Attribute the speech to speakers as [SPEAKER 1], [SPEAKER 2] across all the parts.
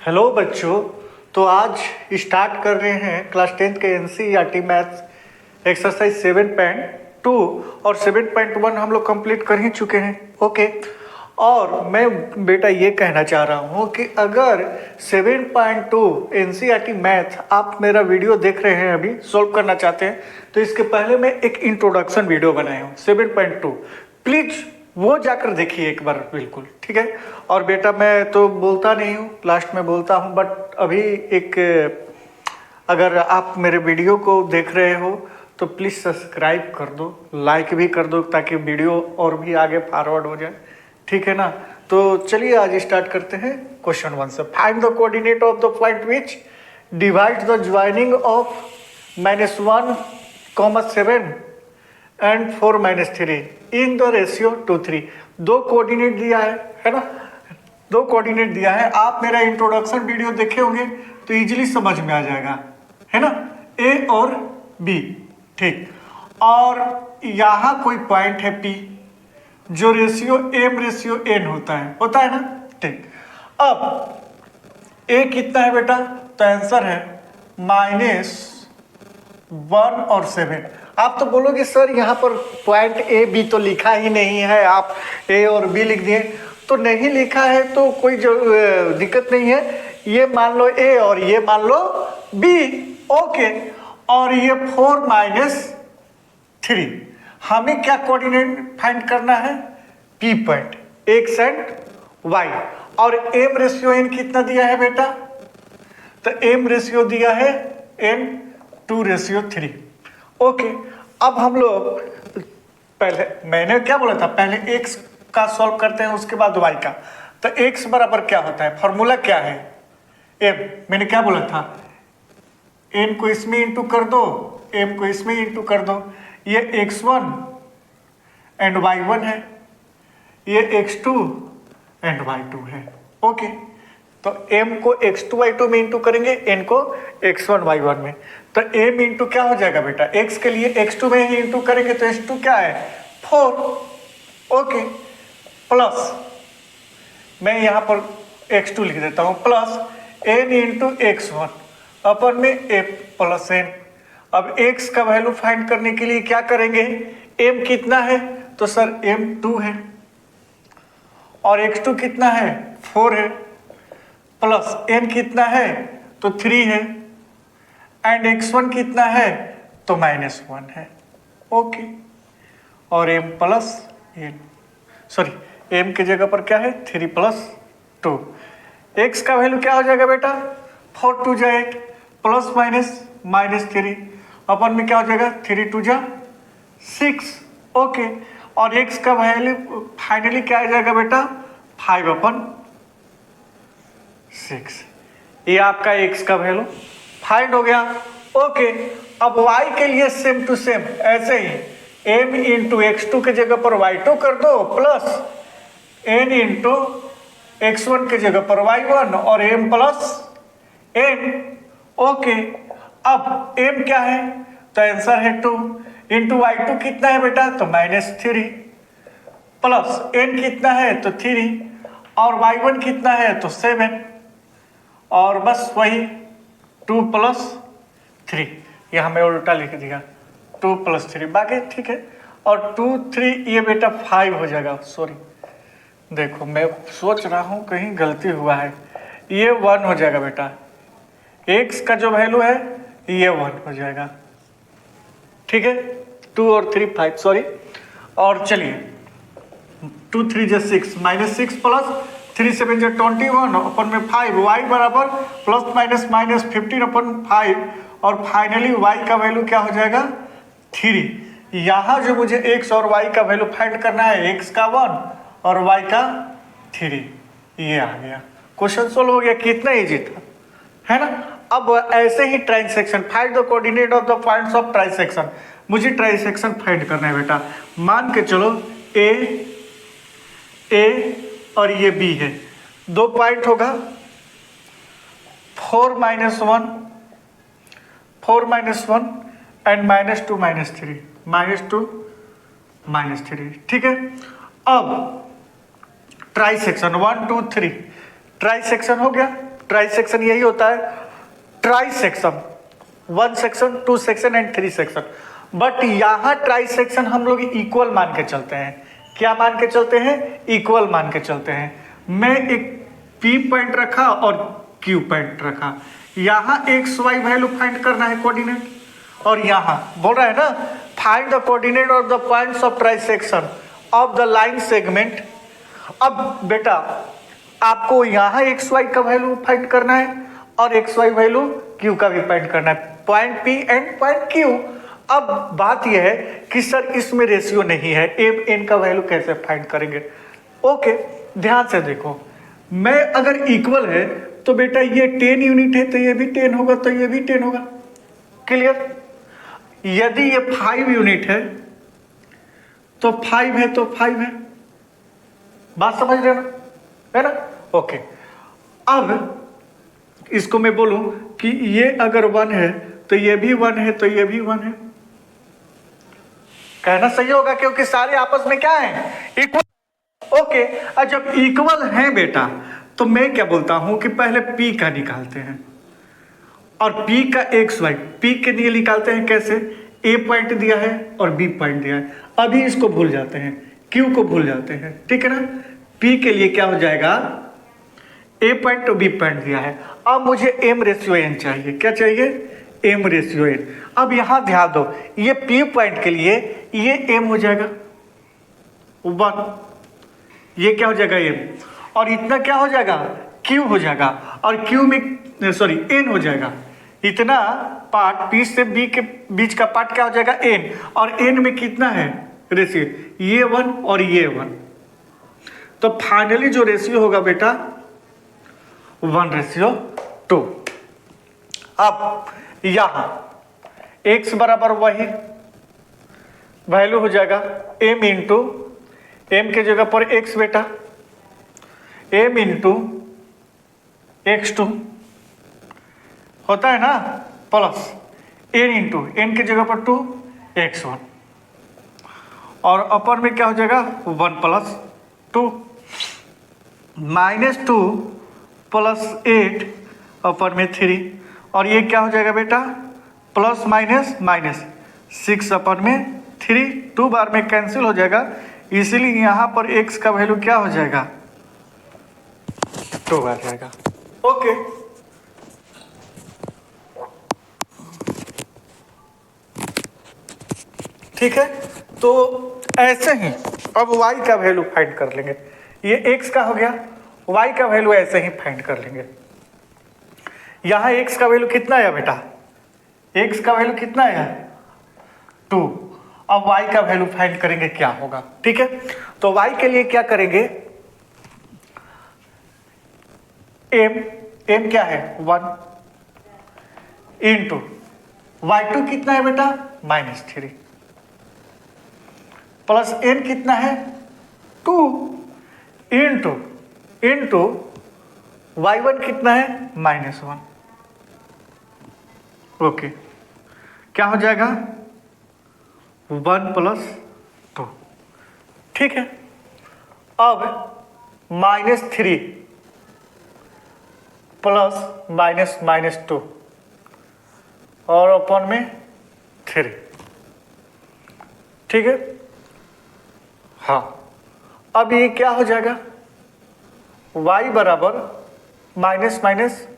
[SPEAKER 1] Hello बच्चों। तो आज स्टार्ट कर रहे हैं क्लास 10 के एनसीईआरटी मैथ्स एक्सरसाइज 7.2 और 7.1 हम लोग कंप्लीट कर ही चुके हैं। ओके, और मैं बेटा ये कहना चाह रहा हूँ कि अगर 7.2 एनसीईआरटी मैथ आप मेरा वीडियो देख रहे हैं, अभी सॉल्व करना चाहते हैं, तो इसके पहले मैं एक इंट्रोडक्शन वीडियो बनाया हूँ 7.2। प्लीज़ वो जाकर देखिए एक बार, बिल्कुल ठीक है। और बेटा मैं तो बोलता नहीं हूँ, लास्ट में बोलता हूँ, बट अभी एक अगर आप मेरे वीडियो को देख रहे हो तो प्लीज़ सब्सक्राइब कर दो, लाइक भी कर दो, ताकि वीडियो और भी आगे फॉरवर्ड हो जाए, ठीक है ना। तो चलिए आज स्टार्ट करते हैं क्वेश्चन 1 से। Find the coordinate of the point which divide the joining of -1, 7 and 4, -3 in the ratio 2:3। दो कोऑर्डिनेट दिया है ना, दो कोऑर्डिनेट दिया है। आप मेरा इंट्रोडक्शन वीडियो देखे होंगे तो इजीली समझ में आ जाएगा, है ना, ए और बी, ठीक। और यहाँ कोई पॉइंट है पी जो रेशियो m/n होता है ना, ठीक। अब ए कितना है बेटा, तो आंसर है -1 और 7। आप तो बोलोगे सर यहाँ पर पॉइंट ए बी तो लिखा ही नहीं है, आप ए और बी लिख दिए। तो नहीं लिखा है तो कोई जो दिक्कत नहीं है, ये मान लो ए और ये मान लो बी, ओके। और ये 4 - 3, हमें क्या कोऑर्डिनेट फाइंड करना है, P point, X and Y. और m/n कितना दिया है बेटा, तो m/n दिया है n 2/3, ओके। अब हम लोग पहले, मैंने क्या बोला था, पहले x का सॉल्व करते हैं उसके बाद y का। तो x बराबर क्या होता है, फॉर्मूला क्या है, m। मैंने क्या बोला था, n को इसमें इंटू कर दो, m को इसमें इंटू कर दो। ये x1 एंड y1 है, ये x2 एंड y2 है, ओके। तो m को x2 y2 में इंटू करेंगे, n को x1 y1 में। तो m इंटू क्या हो जाएगा बेटा, x के लिए x2 में ही इंटू करेंगे तो x2 क्या है, 4, ओके। प्लस मैं यहाँ पर x2 लिख देता हूँ, प्लस n इंटू x1 अपन में m प्लस n। अब x का वैल्यू फाइंड करने के लिए क्या करेंगे, m कितना है, तो सर m 2 है और x2 कितना है, 4 है, प्लस n कितना है, तो 3 है, एंड x1 कितना है, तो -1 है, ओके। और m plus n, sorry m की जगह पर क्या है, 3 + 2। x का वैल्यू क्या हो जाएगा बेटा, 4 2 जा 8 प्लस माइनस -3 अपन में क्या हो जाएगा, 3 2 जा 6, ओके। और x का वैल्यू फाइनली क्या आ जाएगा बेटा, 5/6। ये आपका x का वैल्यू फाइंड हो गया, ओके। अब y के लिए सेम टू सेम ऐसे ही m इंटू x2 की जगह पर y2 कर दो, प्लस n इंटू x1 की जगह पर y1 और m प्लस n, ओके। अब m क्या है, तो आंसर है 2 इंटू y2 कितना है बेटा, तो -3, प्लस n कितना है, तो 3, और y1 कितना है, तो 7, और बस वही 2 + 3, यहाँ मैं उल्टा लिख दिया, 2 + 3, बाकी ठीक है। और 2 3 ये बेटा 5 हो जाएगा, सॉरी देखो मैं सोच रहा हूँ कहीं गलती हुआ है, ये 1 हो जाएगा बेटा, x का जो वैल्यू है ये 1 हो जाएगा, ठीक है। 2 और 3 5, सॉरी। और चलिए 2 3 जा 6, -6 प्लस 3 7 जा 21 अपन में 5, y बराबर ± -15/5, और फाइनली y का वैल्यू क्या हो जाएगा, 3। यहाँ जो मुझे x और y का वैल्यू फाइंड करना है, x का 1 और y का 3, ये आ गया। क्वेश्चन सोल्व हो गया, कितना इजी था, है ना। अब ऐसे ही transection, find the coordinate of the points of transection. मुझे ट्रांसेक्शन फाइंड करना है बेटा। मान के चलो ए और ये बी है, दो पॉइंट होगा, 4 - 1 एंड -2 -3, ठीक है। अब ट्राइसेक्शन 1 2 3 ट्राइसेक्शन हो गया, ट्राई सेक्शन यही होता है, try section 1 section 2 section and 3 section. But यहाँ ट्राई सेक्शन हम लोग इक्वल मान के चलते हैं। क्या मान के चलते हैं? इक्वल मान के चलते हैं। मैं एक P पॉइंट रखा और Q पॉइंट रखा, यहाँ एक्स वाई वैल्यू फाइंड करना है कोऑर्डिनेट, और यहाँ बोल रहा है ना find the coordinate of the points of try section of the line segment. अब बेटा आपको यहाँ एक्स वाई का वैल्यू फाइंड करना है और एक्स वाई वैल्यू क्यू का भी फाइंड करना है, point P and point Q. अब बात यह है कि सर इसमें रेशियो नहीं है, एम एन का वैल्यू कैसे फाइंड करेंगे? ओके, ध्यान से देखो, मैं अगर इक्वल है तो बेटा ये 10 यूनिट है तो ये भी 10 होगा, तो ये भी 10 होगा। क्लियर? यदि ये 5 यूनिट है तो 5 है तो 5 है। बात समझ रहे हो है ना? ओके, अब इसको मैं बोलूं कि ये अगर 1 है तो ये भी 1 है तो ये भी 1 है। कहना सही होगा क्योंकि सारे आपस में क्या है? इक्वल। ओके, और जब इक्वल है बेटा तो मैं क्या बोलता हूं कि पहले P का निकालते हैं, और P का एक्स वाई P के लिए निकालते हैं कैसे? A पॉइंट दिया है और B पॉइंट दिया है, अभी इसको भूल जाते हैं, Q को भूल जाते हैं, ठीक है ना? P के लिए क्या हो जाएगा? A पॉइंट तो B पॉइंट दिया है। अब मुझे M रेशियो N चाहिए। क्या चाहिए? M ratio N। अब यहां ध्यान दो, ये P पॉइंट के लिए ये M हो जाएगा 1, ये क्या हो जाएगा? M, और इतना क्या हो जाएगा? Q हो जाएगा, और Q में सॉरी N हो जाएगा। इतना पार्ट P से B के बीच का पार्ट क्या हो जाएगा? N, और N में कितना है रेशियो? ये 1 और ये 1। तो फाइनली जो रेशियो होगा बेटा 1:2। अब यहां x बराबर वही वैल्यू हो जाएगा m इंटू m के जगह पर x बेटा, m इंटू x2 होता है ना, प्लस n इंटू n के जगह पर 2 x1, और अपर में क्या हो जाएगा? 1 + 2 -2 + 8 अपर में 3, और ये क्या हो जाएगा बेटा? प्लस माइनस 6 अपर में 3, 2 बार में कैंसिल हो जाएगा, इसीलिए यहां पर x का वैल्यू क्या हो जाएगा? 2 आ जाएगा। ओके, ठीक है, तो ऐसे ही अब y का वैल्यू फाइंड कर लेंगे। ये x का हो गया, y का वैल्यू ऐसे ही फाइंड कर लेंगे। यहां x का वैल्यू कितना है बेटा? x का वैल्यू कितना है? 2। अब y का वैल्यू फाइंड करेंगे, क्या होगा? ठीक है, तो y के लिए क्या करेंगे? m क्या है? 1 इंटू y2 कितना है बेटा? -3 प्लस n कितना है? 2 इंटू y1 कितना है? -1। ओके, क्या हो जाएगा? 1 + 2। ठीक है, अब -3 प्लस -2 और अपन में 3। ठीक है, हाँ, अब ये क्या हो जाएगा? y बराबर माइनस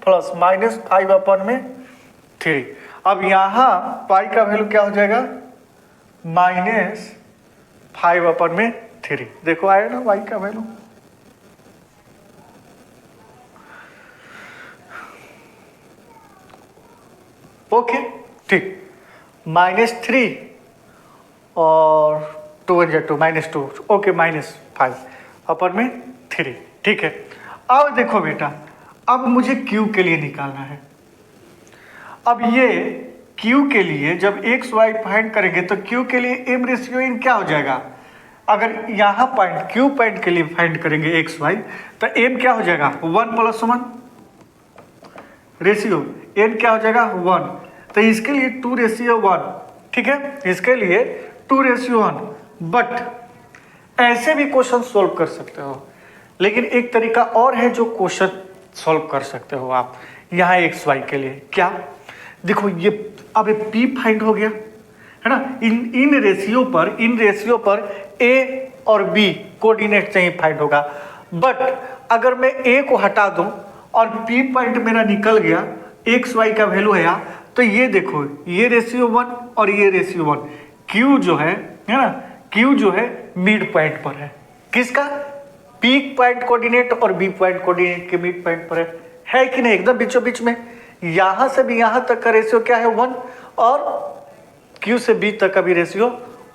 [SPEAKER 1] प्लस -5 अपन में 3। अब यहाँ पाई का वैल्यू क्या हो जाएगा? -5 अपन में 3। देखो आया ना y का वैल्यू। ओके, ठीक, -3 और 2 × 2 -2, ओके, -5 अपन में 3। ठीक है, अब देखो बेटा, अब मुझे Q के लिए निकालना है। अब ये Q के लिए जब x y फाइंड करेंगे तो Q के लिए m रेशियो इन क्या हो जाएगा? अगर यहाँ पॉइंट Q पॉइंट के लिए फाइंड करेंगे x y तो m क्या हो जाएगा? 1 + 1 रेशियो n क्या हो जाएगा? 1। तो इसके लिए 2:1। ठीक है, इसके लिए 2:1। बट ऐसे भी क्वेश्चन सोल्व कर सकते हो, लेकिन एक तरीका और है जो क्वेश्चन सॉल्व कर सकते हो आप यहाँ एक्स वाई के लिए। क्या देखो, ये अब ये पी फाइंड हो गया है ना। इन रेशियो पर ए और बी कोऑर्डिनेट से ही फाइंड होगा। बट अगर मैं ए को हटा दूं और पी पॉइंट मेरा निकल गया, एक्स वाई का वैल्यू है यहाँ, तो ये देखो, ये रेशियो 1 और ये रेशियो 1, क्यू जो है ना, क्यू जो है मिड पॉइंट पर है। किसका? पी पॉइंट कोऑर्डिनेट और बी पॉइंट कोऑर्डिनेट के मिड पॉइंट पर है कि नहीं? एकदम बीचों बीच में। यहां से भी यहां तक का रेशियो क्या है? 1, और क्यू से बी तक का भी रेशियो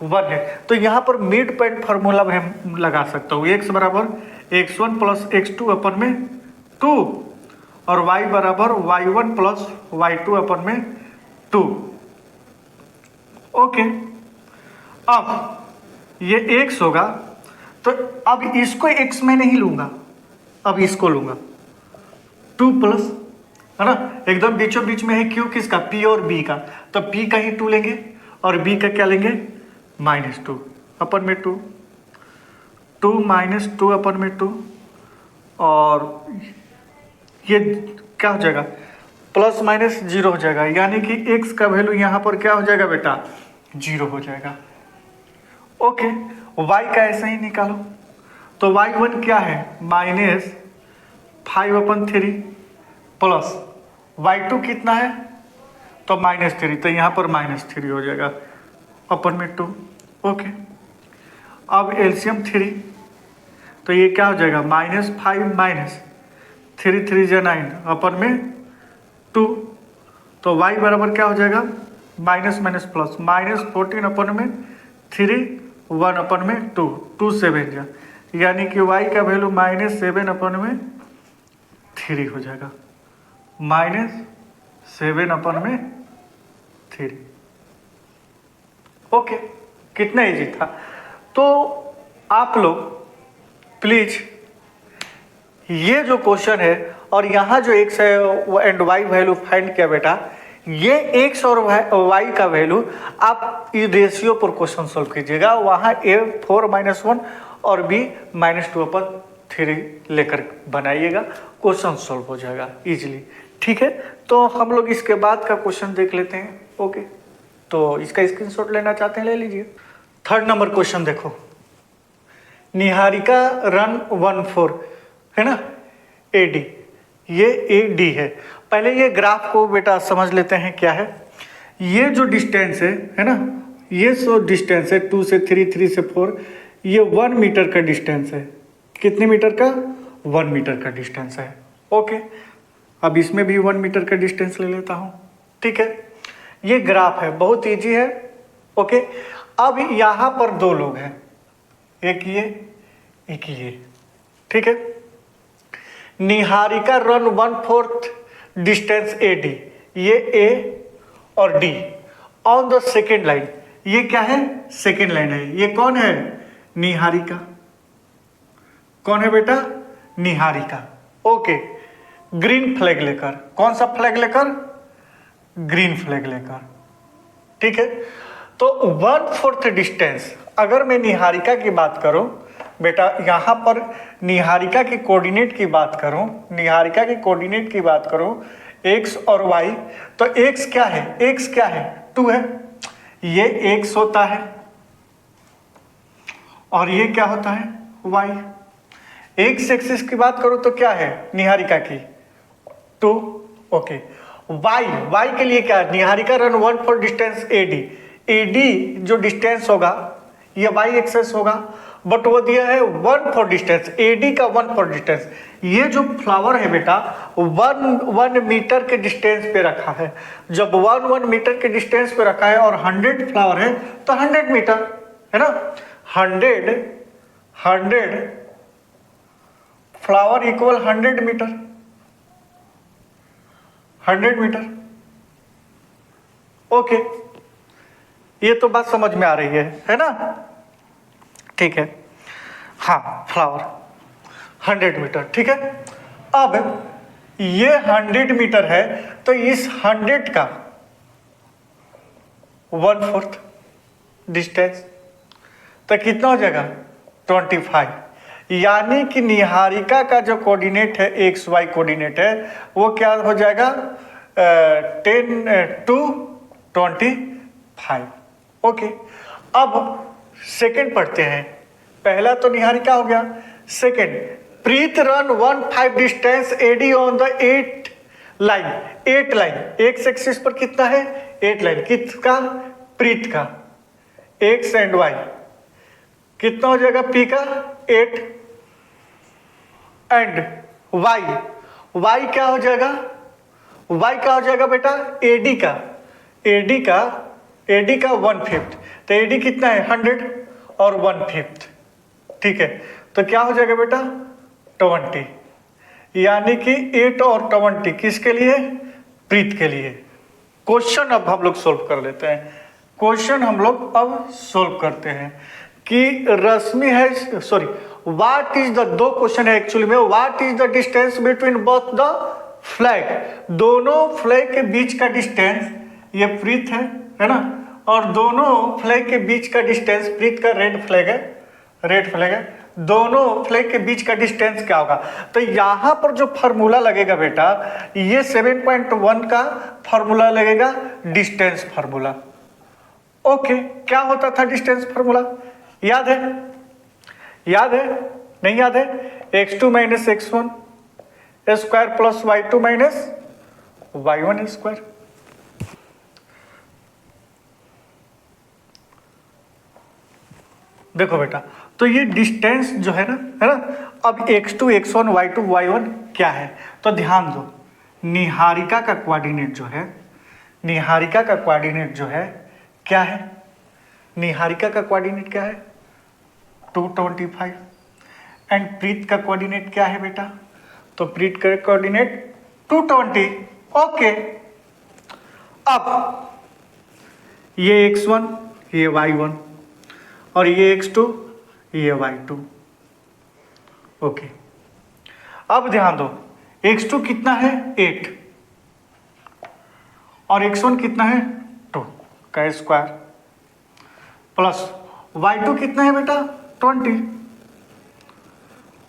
[SPEAKER 1] 1 है। तो यहां पर मिड पॉइंट फार्मूला में हम लगा सकता हूं, x बराबर x1 प्लस x2 अपन में 2 और y बराबर y1 प्लस y2 अपन में 2। ओके, अब ये x होगा, तो अब इसको x में नहीं लूंगा, अब इसको लूंगा 2 प्लस, है ना, एकदम बीचों बीच में है क्यू किसका? p और b का, तो p का ही 2 लेंगे और b का क्या लेंगे? -2 अपन में 2 -2 अपन में 2, और ये क्या हो जाएगा? प्लस माइनस 0 हो जाएगा, यानी कि x का वैल्यू यहाँ पर क्या हो जाएगा बेटा? 0 हो जाएगा। ओके, y का ऐसा ही निकालो, तो y1 क्या है? -5/3 प्लस y2 कितना है? तो -3, तो यहाँ पर -3 हो जाएगा अपन में 2। ओके, अब एलसीएम 3, तो ये क्या हो जाएगा? -5 -3 3 जा 9 अपन में 2, तो y बराबर क्या हो जाएगा? माइनस माइनस प्लस -14 अपन में 3 1 अपन में 2 2 7 जा, यानी कि y का वैल्यू -7 अपन में 3 हो जाएगा, -7 अपन में 3। ओके, कितना इजी था। तो आप लोग प्लीज ये जो क्वेश्चन है और यहाँ जो x है एंड y वैल्यू फाइंड किया बेटा, ये x और y का वैल्यू आप इस रेशियो पर क्वेश्चन सॉल्व कीजिएगा, वहाँ a 4 - 1 और b -2/3 लेकर बनाइएगा, क्वेश्चन सॉल्व हो जाएगा इजीली। ठीक है, तो हम लोग इसके बाद का क्वेश्चन देख लेते हैं। ओके, तो इसका स्क्रीनशॉट लेना चाहते हैं ले लीजिए। 3rd नंबर क्वेश्चन देखो, निहारिका रन 14 है ना, AD, ये AD है। पहले ये ग्राफ को बेटा समझ लेते हैं क्या है। ये जो डिस्टेंस है ना, ये जो डिस्टेंस है 2 से 3 3 से 4, ये 1 मीटर का डिस्टेंस है। कितने मीटर का? 1 मीटर का डिस्टेंस है। ओके, अब इसमें भी 1 मीटर का डिस्टेंस ले लेता हूँ। ठीक है, ये ग्राफ है, बहुत इजी है। ओके, अब यहाँ पर 2 लोग हैं, एक ये। ठीक है, निहारिका रन 1/4 डिस्टेंस AD, ये A और D on the second line. ये क्या है? सेकेंड लाइन है। ये कौन है? निहारिका। कौन है बेटा? निहारिका। ओके, ग्रीन फ्लैग लेकर, कौन सा फ्लैग लेकर? ग्रीन फ्लैग लेकर। ठीक है, तो 1/4 डिस्टेंस, अगर मैं निहारिका की बात करूं बेटा, यहाँ पर निहारिका की कोऑर्डिनेट की बात करूं, x और y, तो x क्या है? 2 है, ये x होता है और ये क्या होता है? y। x एक्सिस की बात करूं तो क्या है निहारिका की? 2। ओके, y के लिए क्या है? निहारिका रन 1/4 डिस्टेंस AD जो डिस्टेंस होगा ये y एक्सिस होगा, बट वो दिया है 1/4 डिस्टेंस, AD का 1/4 डिस्टेंस। ये जो फ्लावर है बेटा 1 मीटर के डिस्टेंस पे रखा है। जब 1 मीटर के डिस्टेंस पे रखा है और 100 फ्लावर है तो 100 मीटर है ना, 100 flower equal 100 metre, 100 metre. Okay, ये तो बात समझ में आ रही है ना? ठीक है, हाँ, फ्लावर 100 मीटर। ठीक है, अब ये 100 मीटर है, तो इस 100 का 1/4 डिस्टेंस, तो कितना हो जाएगा? 25, यानी कि निहारिका का जो कोऑर्डिनेट है एक्स वाई कोऑर्डिनेट है वो क्या हो जाएगा 10 to 25। ओके, अब सेकंड पढ़ते हैं। पहला तो निहारिका हो गया। Second, Preet run 15 distance AD on the 8 line. 8 line X axis पर कितना है 8 लाइन, किसका प्रीत का, एक्स एंड वाई कितना हो जाएगा पी का 8 एंड वाई, वाई क्या हो जाएगा, वाई क्या हो जाएगा बेटा एडी का, एडी का 1/5, तो एडी कितना है 100 और 1/5, ठीक है। तो क्या हो जाएगा बेटा 20, यानी कि 8 और 20 किसके लिए, प्रीत के लिए। क्वेश्चन अब हम लोग सोल्व कर लेते हैं। क्वेश्चन हम लोग अब सोल्व करते हैं कि रश्मि है, सॉरी व्हाट इज द, दो क्वेश्चन है एक्चुअली में। What is the distance between both the flag, दोनों फ्लैग के बीच का डिस्टेंस, ये प्रीत है ना, और दोनों फ्लैग के बीच का डिस्टेंस, प्रीत का रेड फ्लैग है, दोनों फ्लैग के बीच का डिस्टेंस क्या होगा। तो यहां पर जो फार्मूला लगेगा बेटा, ये 7.1 का फार्मूला लगेगा, डिस्टेंस फार्मूला। ओके, क्या होता था डिस्टेंस फार्मूला, याद है नहीं याद है, x2 minus x1 square plus y2 minus y1 square. देखो बेटा, तो ये डिस्टेंस जो है ना, अब x2 x1 y2 y1 क्या है, तो ध्यान दो, निहारिका का कोऑर्डिनेट जो है, निहारिका का कोऑर्डिनेट जो है क्या है, निहारिका का कोऑर्डिनेट क्या है 225 एंड प्रीत का कोऑर्डिनेट क्या है बेटा, तो प्रीत का कोऑर्डिनेट 220। ओके, अब ये x1 ये y1 और ये x2 ये y2। ओके, अब ध्यान दो, x2 कितना है 8 और x1 कितना है 2 का स्क्वायर प्लस y2 कितना है बेटा 20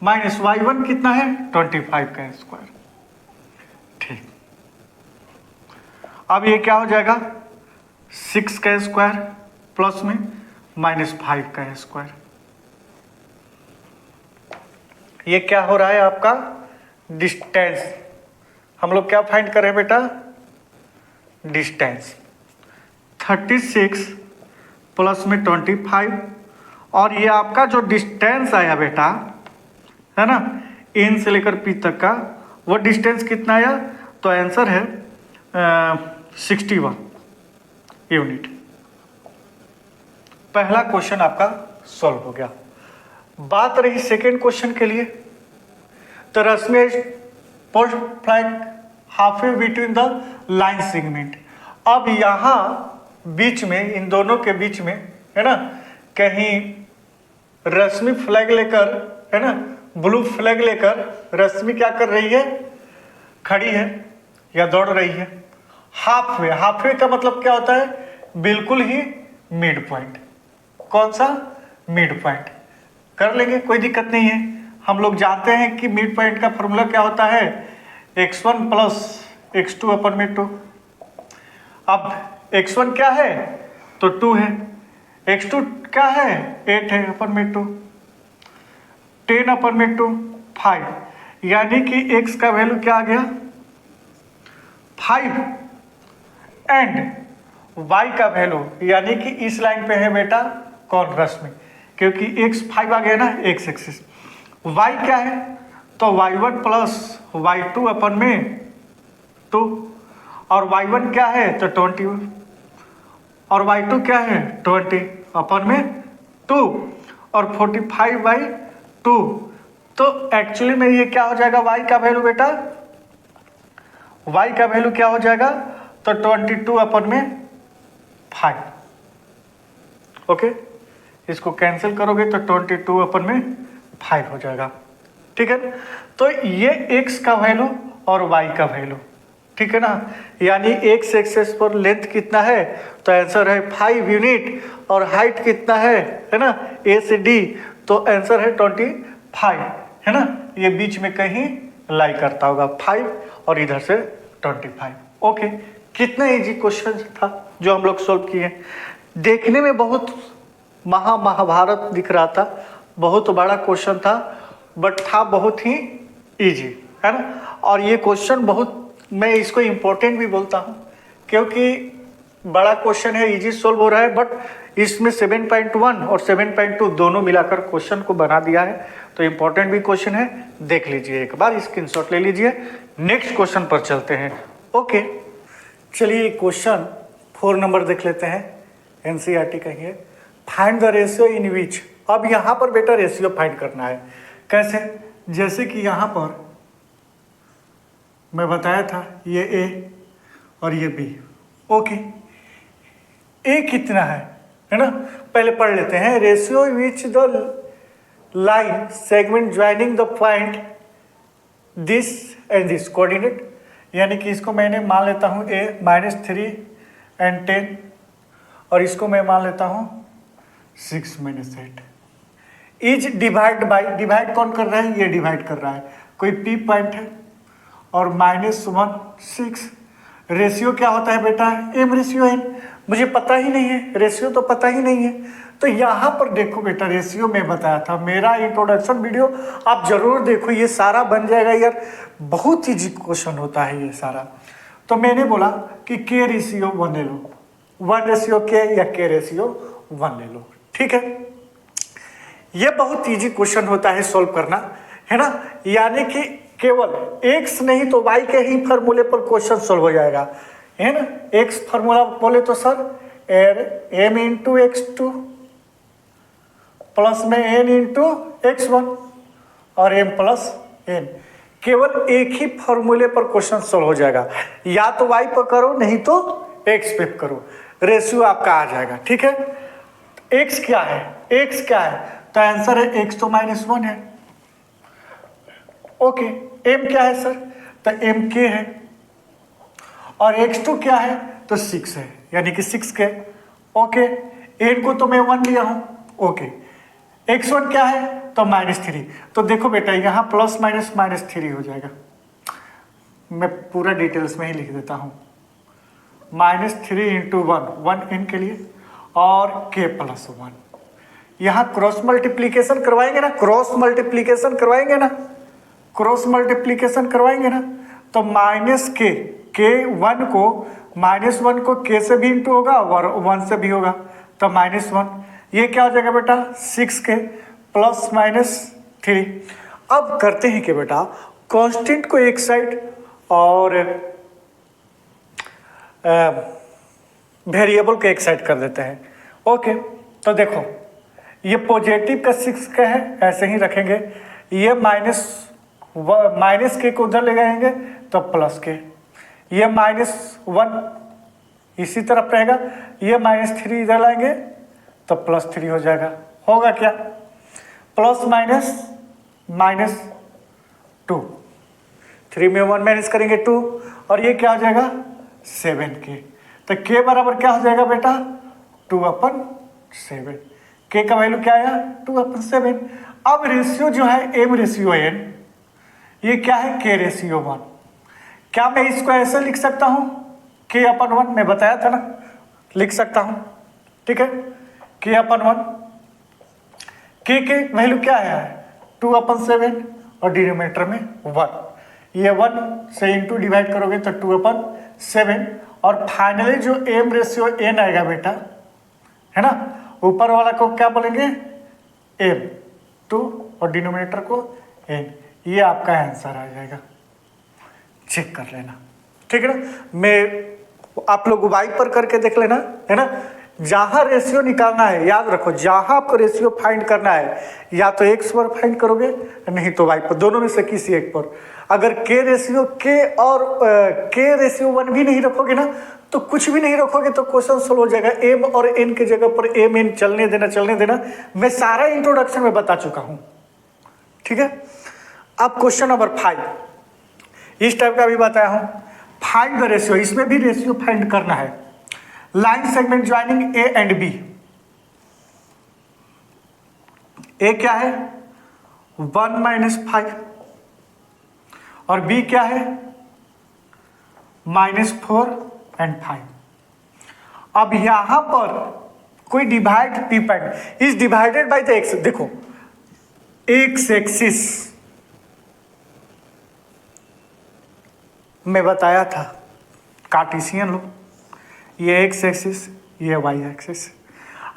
[SPEAKER 1] माइनस y1 कितना है 25 का स्क्वायर। ठीक, अब ये क्या हो जाएगा 6 का स्क्वायर प्लस में -5 का स्क्वायर। ये क्या हो रहा है आपका डिस्टेंस, हम लोग क्या फाइंड कर रहे हैं बेटा, डिस्टेंस 36 प्लस में 25, और ये आपका जो डिस्टेंस आया बेटा है ना, इन से लेकर पी तक का, वो डिस्टेंस कितना आया, तो आंसर है 61 यूनिट। पहला क्वेश्चन आपका सॉल्व हो गया। बात रही सेकेंड क्वेश्चन के लिए, तो Rashmi post flag halfway between the line segment. अब यहां बीच में, इन दोनों के बीच में है ना, कहीं रश्मि फ्लैग लेकर है ना, ब्लू फ्लैग लेकर रश्मि क्या कर रही है, खड़ी है या दौड़ रही है। हाफवे, हाफवे का मतलब क्या होता है, बिल्कुल ही मिड पॉइंट। कौन सा, मिड पॉइंट। कर लेंगे, कोई दिक्कत नहीं है। हम लोग जानते हैं कि मिड पॉइंट का फॉर्मूला क्या होता है, x1 प्लस x2 अपन में 2। अब x1 क्या है, तो 2 है, x2 क्या है 8 है, अपन में 2, 10 अपन में 2 5, यानी कि x का वैल्यू क्या आ गया 5 एंड y का वैल्यू, यानी कि इस लाइन पे है बेटा कौन, रश्मि, क्योंकि x 5 आ गया ना x एक्सिस। y क्या है, तो y1 प्लस y2 अपन में 2, और y1 क्या है तो 21, और y2 क्या है 20 अपन में 2, और 45/2। तो एक्चुअली में ये क्या हो जाएगा, y का वैल्यू बेटा, y का वैल्यू क्या हो जाएगा, तो 22 अपन में 5। ओके, इसको कैंसिल करोगे तो 22 अपन में 5 हो जाएगा। ठीक है, तो ये x का वैल्यू और y का वैल्यू, ठीक है ना, यानी x एक्सेस पर लेंथ कितना है, तो आंसर है 5 यूनिट, और हाइट कितना है ना, a से d, तो आंसर है 25 5 है ना, ये बीच में कहीं लाई करता होगा 5 और इधर से 25। ओके, कितना इजी क्वेश्चन था जो हम लोग सॉल्व किए। देखने में बहुत महाभारत दिख रहा था, बहुत बड़ा क्वेश्चन था, बट था बहुत ही इजी, है ना। और ये क्वेश्चन बहुत, मैं इसको इम्पोर्टेंट भी बोलता हूँ क्योंकि बड़ा क्वेश्चन है, इजी सोल्व हो रहा है, बट इसमें 7.1 और 7.2 दोनों मिलाकर क्वेश्चन को बना दिया है, तो इम्पोर्टेंट भी क्वेश्चन है। देख लीजिए एक बार, स्क्रीनशॉट ले लीजिए। नेक्स्ट क्वेश्चन पर चलते हैं। ओके, चलिए क्वेश्चन 4 नंबर देख लेते हैं। एनसीईआरटी का ही है। फाइंड द रेशियो इन विच। अब यहाँ पर बेटा रेशियो फाइंड करना है। कैसे? जैसे कि यहाँ पर मैं बताया था ये ए और ये बी। ओके, ए कितना है ना, पहले पढ़ लेते हैं। Ratio which the line segment joining the point this and this coordinate, यानी कि इसको मैंने मान लेता हूँ a -3 and 10 और इसको मैं मान लेता हूँ 6 - 8 इज डिवाइड बाई, डिवाइड कौन कर रहा है? ये डिवाइड कर रहा है, कोई p पॉइंट है और -1 6। रेशियो क्या होता है बेटा? m ratio n। मुझे पता ही नहीं है, रेशियो तो पता ही नहीं है। तो यहाँ पर देखो बेटा, रेशियो में बताया था, मेरा इंट्रोडक्शन वीडियो आप जरूर देखो, ये सारा बन जाएगा यार, बहुत इजी क्वेश्चन होता है ये सारा। तो मैंने बोला कि k रेशियो 1 ले लो, 1 रेशियो k या k रेशियो 1 ले लो, ठीक है। ये बहुत इजी क्वेश्चन होता है सॉल्व करना, है ना। यानी कि केवल x नहीं तो y के ही फार्मूले पर क्वेश्चन सॉल्व हो जाएगा, है ना। x फार्मूला बोले तो sir m into x2 plus में n इंटू x1 और m प्लस n। केवल एक ही फार्मूले पर क्वेश्चन सॉल्व हो जाएगा, या तो y पर करो नहीं तो x पे करो, रेशियो आपका आ जाएगा, ठीक है। x क्या है? x क्या है? तो आंसर है x तो -1 है। ओके, m क्या है सर? तो m k है और x2 क्या है? तो 6 है, यानी कि 6k। ओके, n को तो मैं 1 लिया हूं। ओके, x1 क्या है? तो -3। तो देखो बेटा, यहाँ प्लस माइनस -3 हो जाएगा। मैं पूरा डिटेल्स में ही लिख देता हूँ। -3 इंटू 1 n के लिए और k + 1। यहाँ क्रॉस मल्टीप्लीकेशन करवाएंगे ना, क्रॉस मल्टीप्लीकेशन करवाएंगे ना, क्रॉस मल्टीप्लीकेशन करवाएंगे ना, तो -k 1 को k से भी इंटू होगा और 1 से भी होगा, तो -1। ये क्या हो जाएगा बेटा? 6k + -3। अब करते हैं कि बेटा कांस्टेंट को एक साइड और वेरिएबल को एक साइड कर देते हैं। ओके, तो देखो ये पॉजिटिव का 6k है, ऐसे ही रखेंगे। ये माइनस k को उधर ले जाएंगे तो +k। ये -1 इसी तरफ रहेगा, ये -3 इधर लाएंगे तो +3 हो जाएगा। होगा क्या? प्लस माइनस -2, 3 में 1 माइनस करेंगे 2 और ये क्या हो जाएगा? 7k। तो k बराबर क्या हो जाएगा बेटा? 2/7। k का वैल्यू क्या आया? 2/7। अब रेशियो जो है m रेशियो n, ये क्या है? k ratio 1। क्या मैं इसको ऐसे लिख सकता हूँ? k/1, मैं बताया था ना, लिख सकता हूँ, ठीक है। k/1, k के वैल्यू क्या है? 2/7 और डिनोमिनेटर में 1। ये 1 से इंटू डिवाइड करोगे तो 2/7 और फाइनली जो m रेशियो n आएगा बेटा, है ना, ऊपर वाला को क्या बोलेंगे? m 2 और डिनोमिनेटर को n। ये आपका आंसर आ जाएगा, चेक कर लेना, ठीक है ना। मैं आप लोग y पर करके देख लेना, है ना। जहां रेशियो निकालना है, याद रखो, जहां आपको रेशियो फाइंड करना है, या तो x पर फाइंड करोगे नहीं तो y पर, दोनों में से किसी एक पर। अगर k रेशियो k रेशियो 1 भी नहीं रखोगे ना, तो कुछ भी नहीं रखोगे तो क्वेश्चन सोल्व हो जाएगा। m और n की जगह पर m n चलने देना, मैं सारा इंट्रोडक्शन में बता चुका हूं, ठीक है। अब क्वेश्चन नंबर 5 इस टाइप का भी बताया हूं। फाइंड द रेशियो, इसमें भी रेशियो फाइंड करना है। Line segment joining A and B। A क्या है? 1 माइनस 5 और b क्या है -4 एंड 5। अब यहां पर कोई divide p point is divided by the x। देखो x एक्सिस मैं बताया था कार्टेशियन लो, ये x एक्सिस ये y एक्सिस।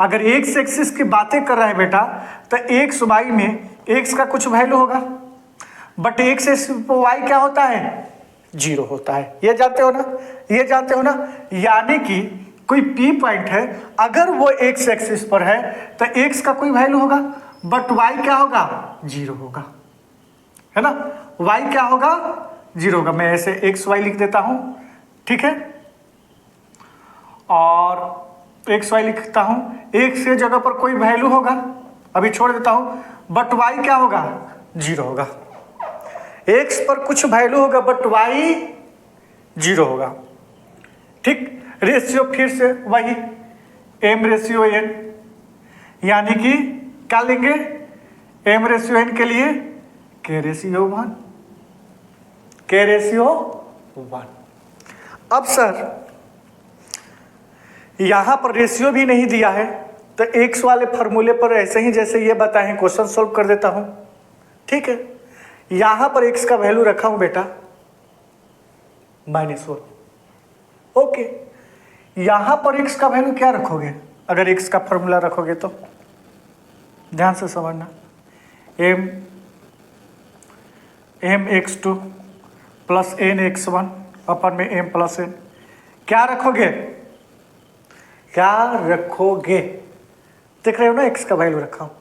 [SPEAKER 1] अगर x एक्सिस की बातें कर रहा है बेटा तो x y में x का कुछ वैल्यू होगा, बट x एक्सिस पर y क्या होता है 0 होता है। ये जानते हो ना, ये जानते हो ना। यानी कि कोई p पॉइंट है, अगर वो x एक्सिस पर है तो x का कोई वैल्यू होगा, बट y क्या होगा 0 होगा, है ना। y क्या होगा 0 होगा। मैं ऐसे एक्स वाई लिख देता हूं, ठीक है, और एक्स वाई लिखता हूं। एक्स के जगह पर कोई वैल्यू होगा, अभी छोड़ देता हूं, बट वाई क्या होगा 0 होगा। एक्स पर कुछ वैल्यू होगा बट वाई 0 होगा, ठीक। रेशियो फिर से वही m रेशियो n, यानी कि क्या लेंगे m रेशियो n के लिए k रेशियो 1, k रेशियो 1। अब सर यहां पर रेशियो भी नहीं दिया है तो x वाले फॉर्मूले पर ऐसे ही जैसे ये बताएं क्वेश्चन सॉल्व कर देता हूं, ठीक है। यहां पर x का वैल्यू रखा हूं बेटा -1, ओके। यहां पर x का वैल्यू क्या रखोगे, अगर x का फॉर्मूला रखोगे तो ध्यान से समझना, mx2 प्लस nx1 अपन में m प्लस n, क्या रखोगे, क्या रखोगे, देख रहे हो ना x का वैल्यू रखा हूं।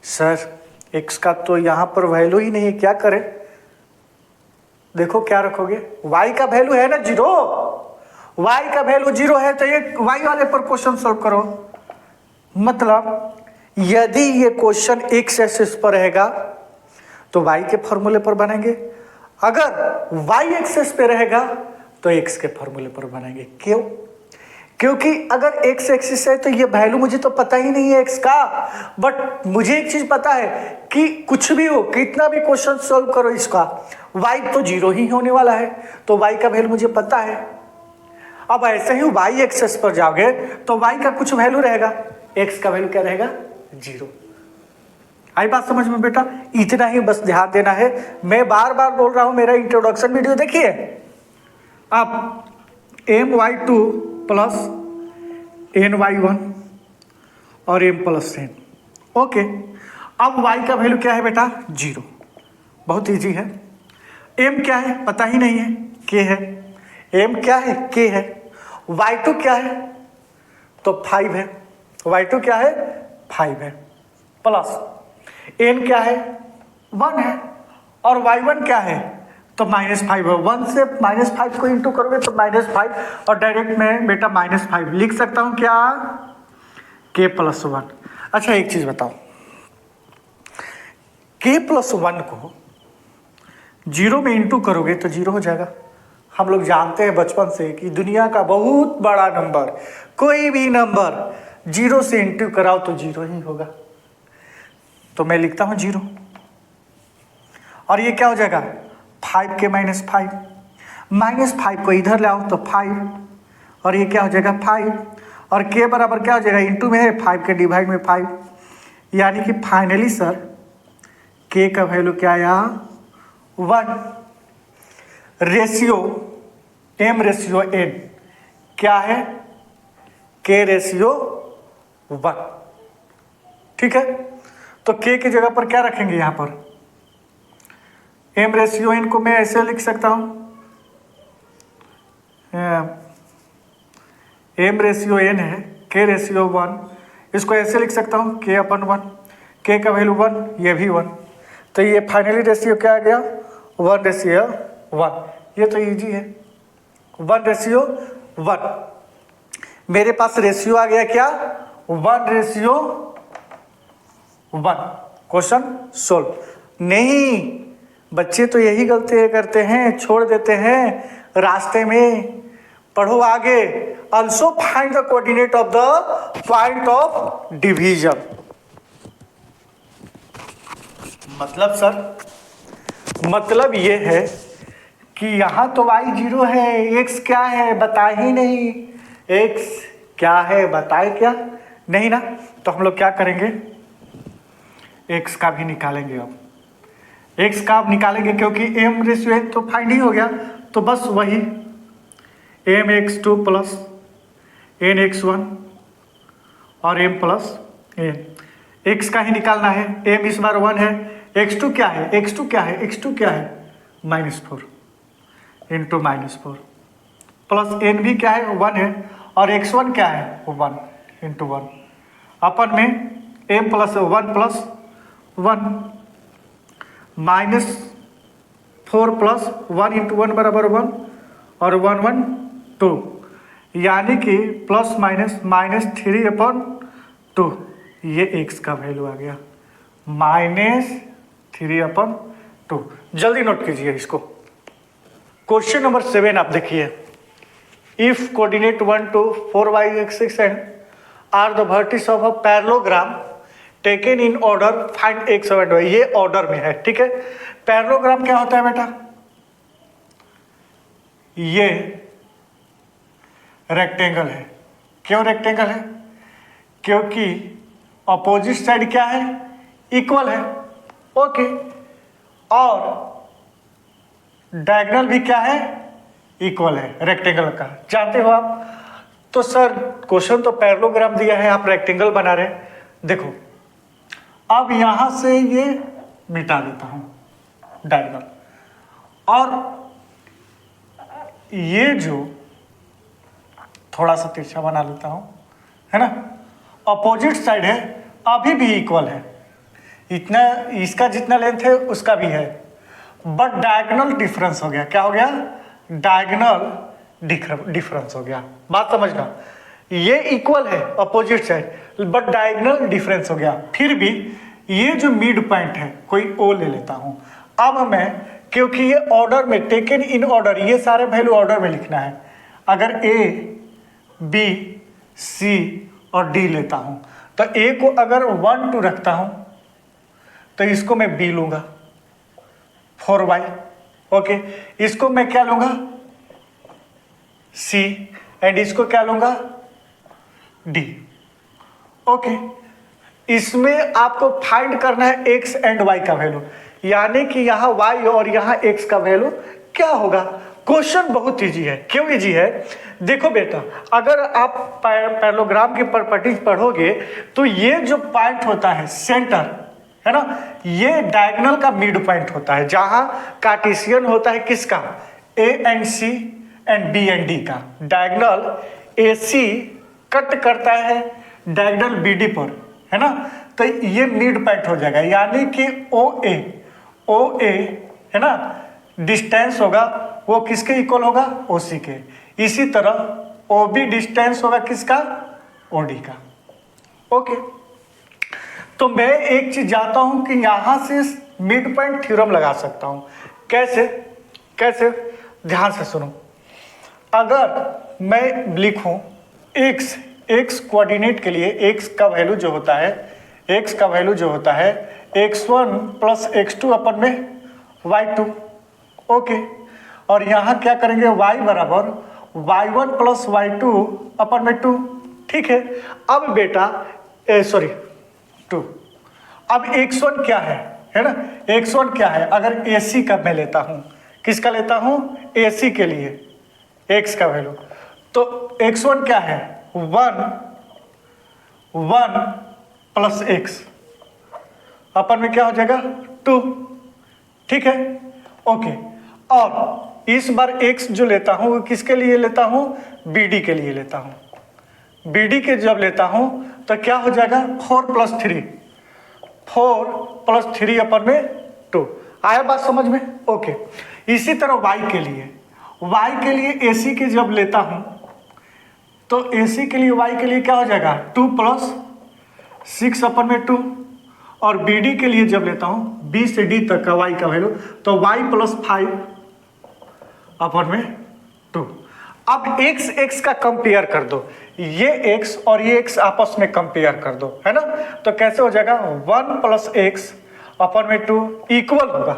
[SPEAKER 1] सर x का तो यहां पर वैल्यू ही नहीं है, क्या करें, देखो क्या रखोगे, y का वैल्यू है ना 0, y का वैल्यू 0 है तो ये y वाले पर क्वेश्चन सॉल्व करो। मतलब यदि ये क्वेश्चन x एक्सिस पर रहेगा तो y के फॉर्मूले पर बनेंगे, अगर y एक्सिस पे रहेगा तो x के फॉर्मूले पर बनेंगे। क्यों, क्योंकि अगर x एक्सिस है तो ये वैल्यू मुझे तो पता ही नहीं है x का, बट मुझे एक चीज पता है कि कुछ भी हो, कितना भी क्वेश्चन सॉल्व करो इसका y तो 0 ही होने वाला है, तो y का वैल्यू मुझे पता है। अब ऐसे ही y एक्सिस पर जाओगे तो y का कुछ वैल्यू रहेगा, x का वैल्यू क्या रहेगा 0। आई बात समझ में बेटा, इतना ही बस ध्यान देना है। मैं बार बार बोल रहा हूं, मेरा इंट्रोडक्शन वीडियो देखिए। अब my2 प्लस ny1 और m प्लस n, ओके। अब y का वैल्यू क्या है बेटा 0, बहुत इजी है। m क्या है पता ही नहीं है, k है। m क्या है k है। y2 क्या है तो 5 है, y2 क्या है 5 है, प्लस n क्या है 1 है, और y1 क्या है तो -5 है। 1 से -5 को इंटू करोगे तो -5, और डायरेक्ट में बेटा -5 लिख सकता हूं क्या k प्लस 1। अच्छा एक चीज बताओ, k प्लस 1 को 0 में इंटू करोगे तो 0 हो जाएगा। हम लोग जानते हैं बचपन से कि दुनिया का बहुत बड़ा नंबर, कोई भी नंबर 0 से इंटू कराओ तो 0 ही होगा, तो मैं लिखता हूं 0, और ये क्या हो जाएगा 5k -5, -5 को इधर लाओ तो 5, और ये क्या हो जाएगा 5, और k बराबर क्या हो जाएगा इंटू में है 5 के डिवाइड में 5, यानी कि फाइनली सर k का वैल्यू क्या आया 1। रेशियो m रेशियो n क्या है k रेशियो 1, ठीक है। तो k की जगह पर क्या रखेंगे, यहां पर m रेशियो n को मैं ऐसे लिख सकता हूं, m रेशियो n है k रेशियो 1, इसको ऐसे लिख सकता हूं k/1, k का वैल्यू 1, ये भी 1, तो ये फाइनली रेशियो क्या आ गया 1 रेशियो 1। ये तो इजी है, 1 रेशियो 1। मेरे पास रेशियो आ गया क्या 1 रेशियो 1। Question solve. नहीं, बच्चे तो यही गलती करते हैं, छोड़ देते हैं रास्ते में। पढ़ो आगे। Also find the coordinate of the point of division. मतलब सर, मतलब ये है कि यहाँ तो y 0 है, x क्या है बताए ही नहीं, x क्या है बताए क्या नहीं ना। तो हम लोग क्या करेंगे, x का भी निकालेंगे। अब x का अब निकालेंगे क्योंकि m रेशियो n तो फाइंड ही हो गया, तो बस वही mx2 प्लस nx1 और m प्लस n, x का ही निकालना है। m इस बार 1 है, x2 क्या है, x2 क्या है, x2 क्या है -4 इंटू -4 प्लस n भी क्या है 1 है, और x1 क्या है 1 इंटू 1 अपन में m plus 1 plus 1 -4 plus 1 into 1 बराबर 1 और 1 1 2, यानी कि प्लस माइनस 3/2, ये x का वैल्यू आ गया -3/2। जल्दी नोट कीजिए इसको। क्वेश्चन नंबर 7 आप देखिए, if coordinate 1 to 4y axis and are the vertices of a parallelogram taken in order find x and y, ये ऑर्डर में है, ठीक है। पैरेललोग्राम क्या होता है बेटा, ये रेक्टेंगल है। क्यों रेक्टेंगल है, क्योंकि अपोजिट साइड क्या है, इक्वल है, ओके, और डायगोनल भी क्या है, इक्वल है रेक्टेंगल का, जानते हो आप। तो सर क्वेश्चन तो पैरेललोग्राम दिया है, आप रेक्टेंगल बना रहे हैं। देखो अब यहां से ये मिटा देता हूं डायगोनल, और ये जो थोड़ा सा तिरछा बना लेता हूं, है ना, अपोजिट साइड है अभी भी इक्वल है, इतना इसका जितना लेंथ है उसका भी है, बट डायगोनल डिफरेंस हो गया। क्या हो गया, डायगोनल डिफरेंस हो गया। बात समझना, ये इक्वल है opposite side but diagonal difference हो गया। फिर भी ये जो मिड पॉइंट है कोई ओ ले लेता हूं। अब मैं, क्योंकि ये ऑर्डर में टेकन इन ऑर्डर, ये सारे वैल्यू ऑर्डर में लिखना है। अगर ए बी सी और डी लेता हूं तो ए को अगर 1 2 रखता हूं तो इसको मैं बी लूंगा 4y, ओके, इसको मैं क्या लूंगा सी, एंड इसको क्या लूंगा डी, ओके। इसमें आपको फाइंड करना है x एंड y का वैल्यू, यानी कि यहां y और यहां x का वैल्यू क्या होगा। क्वेश्चन बहुत इजी है। क्यों इजी है, देखो बेटा, अगर आप पैरेललोग्राम की प्रॉपर्टीज पढ़ोगे तो ये जो पॉइंट होता है सेंटर, है ना, ये डायगोनल का मिड पॉइंट होता है, जहां कार्टेशियन होता है किसका, A and C and B and D का। डायगोनल ए सी कट करता है डायगोनल बी डी पर, है ना, तो ये मिड पॉइंट हो जाएगा, यानी कि ओ ए है ना, डिस्टेंस होगा वो किसके इक्वल होगा, ओ सी के। इसी तरह ओ बी डिस्टेंस होगा किसका, ओ डी का, ओके। तो मैं एक चीज जानता हूं कि यहां से मिड पॉइंट थ्योरम लगा सकता हूं। कैसे कैसे, ध्यान से सुनो। अगर मैं लिखूं x कोऑर्डिनेट के लिए x का वैल्यू जो होता है, x का वैल्यू जो होता है x1 प्लस x2 अपन में y2, ओके, और यहां क्या करेंगे y बराबर y1 प्लस y2 अपन में 2, ठीक है। अब बेटा सॉरी 2, अब x1 क्या है ना, x1 क्या है, अगर AC का मैं लेता हूं, किसका लेता हूं, AC के लिए x का वैल्यू, तो x1 क्या है 1 प्लस x अपन में क्या हो जाएगा 2, ठीक है, ओके। और इस बार x जो लेता हूं वो किसके लिए लेता हूं, BD के लिए लेता हूं। BD के जब लेता हूं तो क्या हो जाएगा 4 प्लस 3 अपन में 2। आया बात समझ में, ओके। इसी तरह y के लिए AC के जब लेता हूं तो AC के लिए y के लिए क्या हो जाएगा 2 प्लस 6 अपन में 2, और BD के लिए जब लेता हूं B से D तक का y का वैल्यू तो y प्लस 5 अपन में 2। अब x का कंपेयर कर दो, ये x और ये x आपस में कंपेयर कर दो, है ना, तो कैसे हो जाएगा 1 प्लस x अपन में 2 इक्वल होगा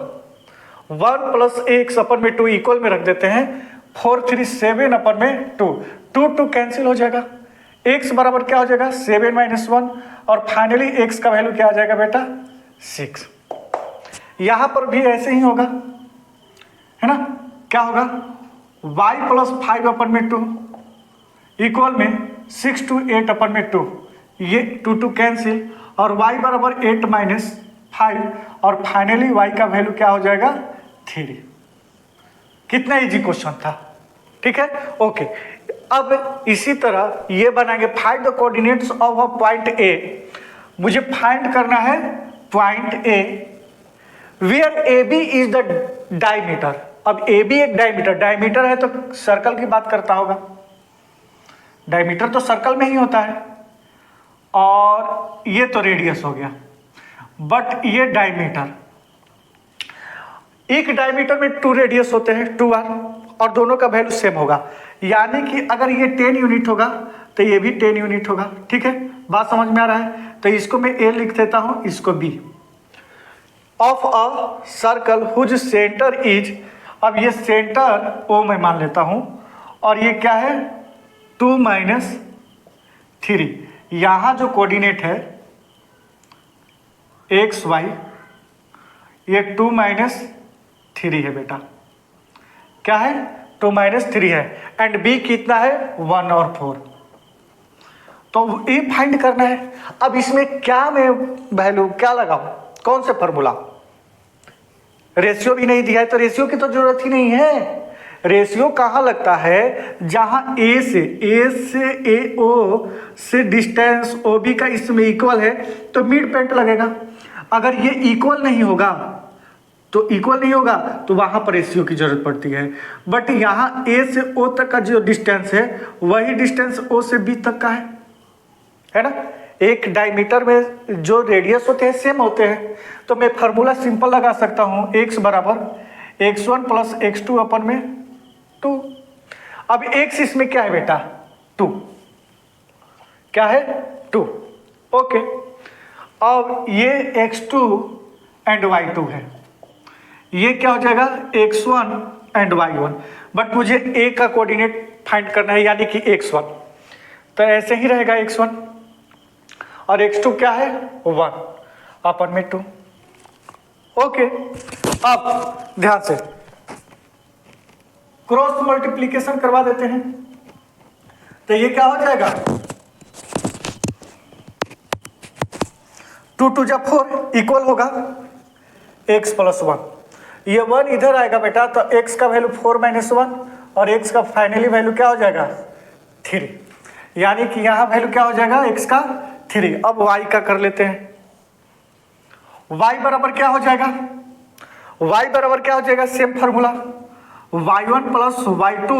[SPEAKER 1] 1 प्लस एक्स अपन में 2 इक्वल में रख देते हैं 4 3 7 अपन में 2 2 2 कैंसिल हो जाएगा x बराबर क्या हो जाएगा 7 माइनस 1 और फाइनली x का वैल्यू क्या आ जाएगा बेटा 6। यहां पर भी ऐसे ही होगा है ना, क्या होगा y प्लस 5 अपन में 2 इक्वल में 6 to 8 अपन में 2 ये 2 2 कैंसिल और y बराबर 8 माइनस 5 और फाइनली y का वैल्यू क्या हो जाएगा 3। कितना इजी क्वेश्चन था, ठीक है ओके। अब इसी तरह ये बनाएंगे find the coordinates of a point A. मुझे फाइंड करना है point A where A B is the diameter. अब ए बी एक डायमीटर है तो सर्कल की बात करता होगा, डायमीटर तो सर्कल में ही होता है और ये तो रेडियस हो गया, बट ये डायमीटर, एक डायमीटर में 2 रेडियस होते हैं 2r और दोनों का वैल्यू सेम होगा, यानी कि अगर ये 10 यूनिट होगा तो ये भी 10 यूनिट होगा। ठीक है, बात समझ में आ रहा है? तो इसको मैं a लिख देता हूं, इसको b। Of a circle whose centre is, अब ये सेंटर o मैं मान लेता हूं और ये क्या है 2 माइनस 3। यहां जो कोऑर्डिनेट है एक्स वाई ये 2 माइनस 3 है बेटा, क्या है 2 माइनस 3 है एंड b कितना है 1 और 4। तो ये फाइंड करना है। अब इसमें क्या मैं वैल्यू क्या लगाऊं, कौन से फॉर्मूला, रेशियो भी नहीं दिया है तो रेशियो की तो जरूरत ही नहीं है। रेशियो कहाँ लगता है, जहां ए से ए ओ से डिस्टेंस ओ बी का इसमें इक्वल है तो मिड पॉइंट लगेगा। अगर ये इक्वल नहीं होगा तो वहां पर रेशियो की जरूरत पड़ती है। बट यहाँ ए से ओ तक का जो डिस्टेंस है वही डिस्टेंस ओ से बी तक का है ना। एक डायमीटर में जो रेडियस होते हैं सेम होते हैं, तो मैं फार्मूला सिंपल लगा सकता हूं x बराबर x1 प्लस x2 अपन में 2। अब x इसमें क्या है बेटा 2, क्या है 2 ओके। अब ये x2 एंड y2 है, ये क्या हो जाएगा x1 एंड y1, बट मुझे a का कोऑर्डिनेट फाइंड करना है यानी कि x1, तो ऐसे ही रहेगा x1 और x2 क्या है 1 अपन में 2 ओके। अब ध्यान से क्रॉस मल्टीप्लीकेशन करवा देते हैं, तो ये क्या हो जाएगा 2 2 जा 4 इक्वल होगा x प्लस 1। ये 1 इधर आएगा बेटा तो x का वैल्यू 4 माइनस 1 और x का फाइनली वैल्यू क्या हो जाएगा 3, यानी कि यहां वैल्यू क्या हो जाएगा x का 3। अब y का कर लेते हैं, y बराबर क्या हो जाएगा same formula y1 plus y2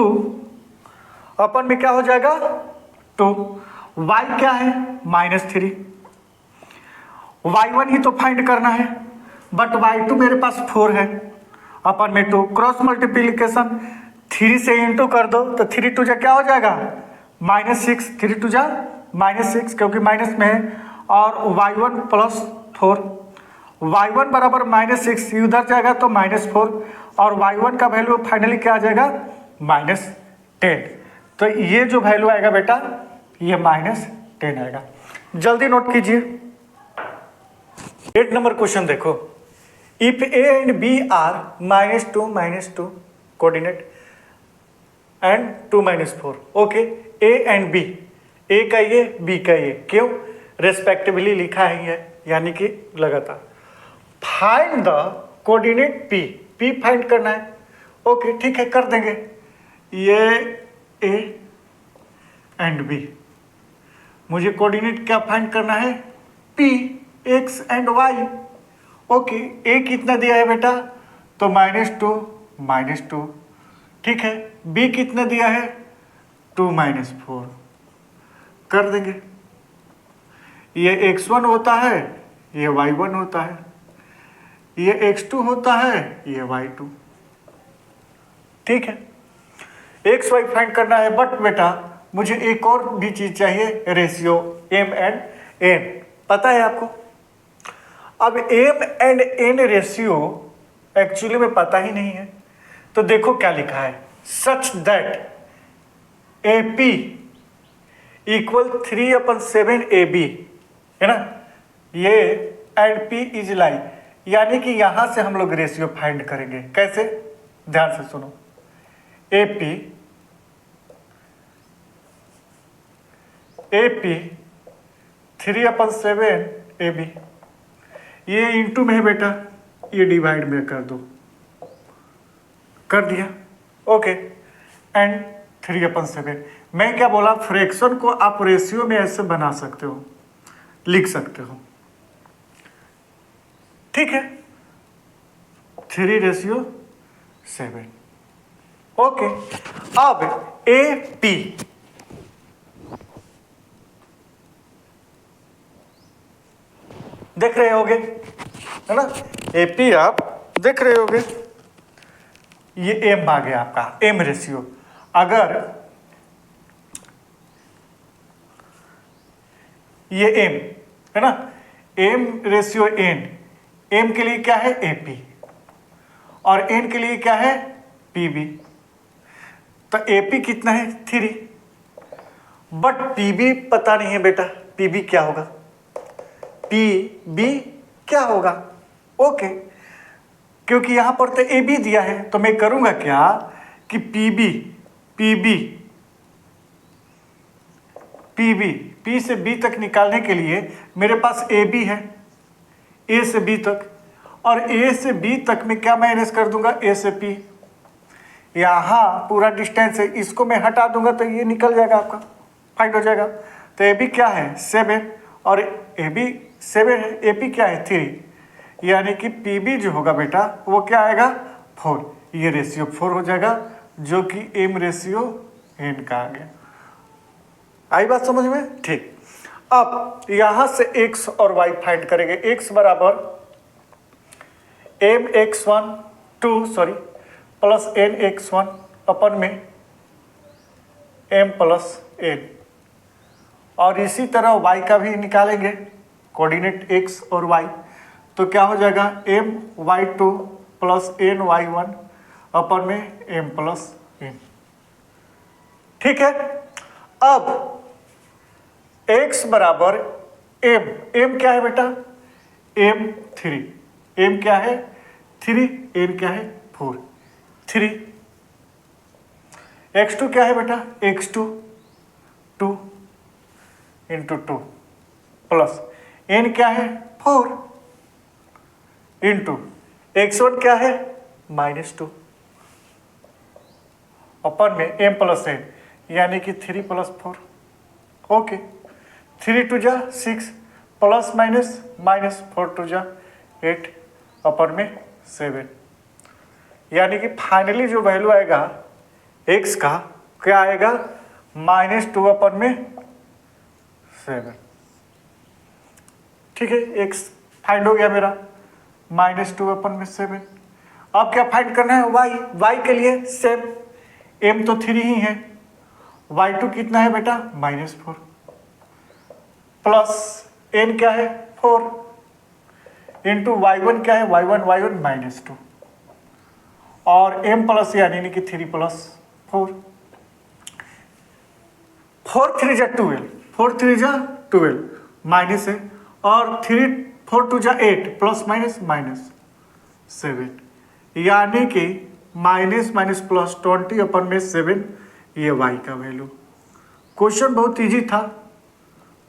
[SPEAKER 1] अपन में क्या हो जाएगा 2, y क्या है -3, y1 ही तो फाइंड करना है बट y2 मेरे पास 4 है अपन में 2। क्रॉस मल्टीप्लीकेशन 3 से इंटू कर दो तो 3 2 जा क्या हो जाएगा -6, 3 2 जा -6 क्योंकि माइनस में है, और y1 प्लस 4, y1 बराबर -6 उधर जाएगा तो -4 और y1 का वैल्यू फाइनली क्या आ जाएगा -10। तो ये जो वैल्यू आएगा बेटा ये -10 आएगा। जल्दी नोट कीजिए 8 नंबर क्वेश्चन देखो। If a and b are -2 coordinate and 2 -4 okay. a and b, a का ये b का ये, क्यों रेस्पेक्टिवली लिखा है यानी कि लगातार। Find the coordinate p find करना है ओके ठीक है कर देंगे। ये a एंड b, मुझे कोऑर्डिनेट क्या फाइंड करना है p x and y okay. a कितना दिया है बेटा तो -2 ठीक है, b कितना दिया है 2 -4 कर देंगे। ये x1 होता है ये y1 होता है, ये x2 होता है ये y2 ठीक है। x y फाइंड करना है बट बेटा मुझे एक और भी चीज चाहिए, रेशियो m एंड n, पता है आपको। अब M and N ratio actually में पता ही नहीं है, तो देखो क्या लिखा है, such that A P equal 3/7 A B, है ना, ये एंड पी इज लाई, यानी कि यहां से हम लोग रेशियो फाइंड करेंगे। कैसे, ध्यान से सुनो, ए पी 3/7 ए बी, ये इंटू में है बेटा, ये डिवाइड में कर दो, कर दिया, ओके, एंड 3/7। मैं क्या बोला, फ्रैक्शन को आप रेशियो में ऐसे बना सकते हो, लिख सकते हो, ठीक है, 3/7, ओके। अब ए पी, देख रहे होगे, है ना, ए पी आप देख रहे होगे, ये एम आ गया आपका, एम रेशियो। अगर ये एम है ना, एम रेशियो एन, एम के लिए क्या है एपी और एन के लिए क्या है पीबी, तो एपी कितना है 3, बट पीबी पता नहीं है बेटा, पीबी क्या होगा, पीबी क्या होगा, ओके, क्योंकि यहां पर तो ए बी दिया है, तो मैं करूंगा क्या कि पी से बी तक निकालने के लिए मेरे पास ए बी है, ए से बी तक, और ए से बी तक में क्या माइनस कर दूंगा, ए से पी, यहाँ पूरा डिस्टेंस है, इसको मैं हटा दूंगा तो ये निकल जाएगा, आपका फाइंड हो जाएगा। तो ए बी क्या है 7 और ए बी 7 है, ए पी क्या है 3, यानी कि पी बी जो होगा बेटा वो क्या आएगा 4, ये रेशियो 4 हो जाएगा, जो कि एम रेशियो एन का आ गया। आई बात समझ में, ठीक। अब यहां से x और y फाइंड करेंगे, x बराबर mx1 प्लस nx1 अपन में m प्लस n, और इसी तरह y का भी निकालेंगे, कोऑर्डिनेट x और y, तो क्या हो जाएगा my2 प्लस ny1 अपन में m प्लस n, ठीक है। अब x बराबर m क्या है बेटा m3, m क्या है 3, n क्या है 4, 3, x2 क्या है बेटा x2 2 इंटू 2 प्लस n क्या है 4 इंटू x1 क्या है -2 अपन में m प्लस n, यानी कि 3 प्लस 4, ओके, 3 2 जा 6 प्लस माइनस 4 2 जा 8 अपन में 7, यानी कि फाइनली जो वैल्यू आएगा x का क्या आएगा -2 अपन में 7, ठीक है, x फाइंड हो गया मेरा -2 अपन में 7। अब क्या फाइंड करना है y के लिए सेम, m तो 3 ही है, y2 कितना है बेटा -4 प्लस n क्या है 4 इंटू y1 क्या है y1 -2 और m प्लस यानी कि 3 प्लस 4, 4 3 जा 12, 4 3 जा 12 माइनस है, और 3 4 2 जा 8 प्लस माइनस 7, यानी कि माइनस प्लस 20 अपन में 7, ये y का वैल्यू। क्वेश्चन बहुत इजी था,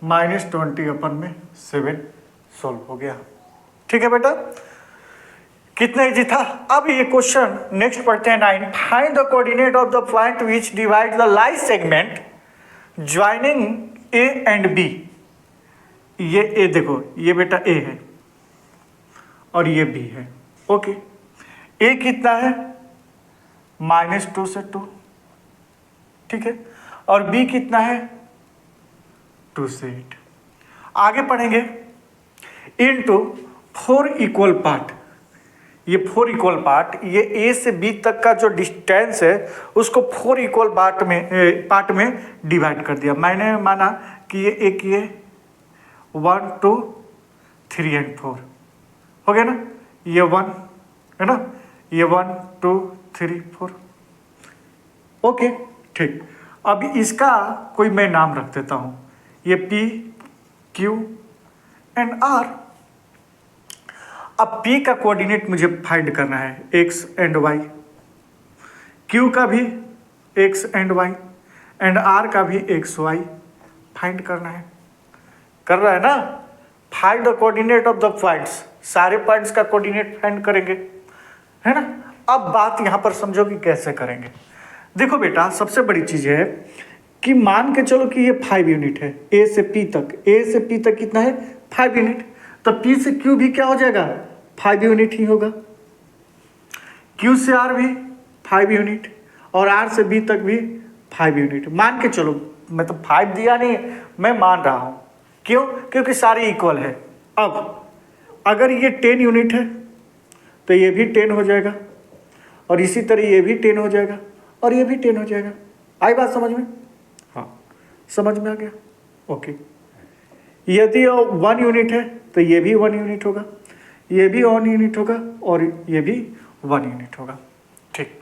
[SPEAKER 1] -20 अपन में 7 सॉल्व हो गया, ठीक है बेटा, कितना इजी था। अब ये क्वेश्चन नेक्स्ट पढ़ते हैं 9, find the coordinate of the point which divide the line segment joining A and B. ये ए देखो, ये बेटा ए है और ये बी है, ओके, ए कितना है -2 से 2, ठीक है, और बी कितना है 2 से 8। आगे पढ़ेंगे इनटू 4 इक्वल पार्ट, ये 4 इक्वल पार्ट, ये ए से बी तक का जो डिस्टेंस है उसको 4 इक्वल पार्ट में डिवाइड कर दिया। मैंने माना कि ये एक ये 1 2 3 एंड 4, हो गया ना, ये 1 है ना, ये 1 2 3 4। ओके ठीक। अब इसका कोई मैं नाम रख देता हूं, ये P Q एंड R। अब P का कोऑर्डिनेट मुझे फाइंड करना है x एंड y, Q का भी x and y and R का भी x y फाइंड करना है। कर रहा है ना, find the coordinate of the points, सारे पॉइंट्स का कोऑर्डिनेट फाइंड करेंगे, है ना। अब बात यहां पर समझो कि कैसे करेंगे। देखो बेटा, सबसे बड़ी चीज है कि मान के चलो कि ये 5 यूनिट है, ए से पी तक, ए से पी तक कितना है 5 यूनिट, तो पी से क्यू भी क्या हो जाएगा 5 यूनिट ही होगा, क्यू से आर भी 5 यूनिट और आर से बी तक भी 5 यूनिट। मान के चलो, मैं तो 5 दिया नहीं, मैं मान रहा हूं, क्यों, क्योंकि सारे इक्वल है। अब अगर ये 10 यूनिट है तो ये भी 10 हो जाएगा और इसी तरह ये भी 10 हो जाएगा और ये भी 10 हो जाएगा। आई बात समझ में? हाँ, समझ में आ गया। ओके, यदि 1 यूनिट है तो ये भी 1 यूनिट होगा, ये भी 1 यूनिट होगा और ये भी 1 यूनिट होगा। ठीक,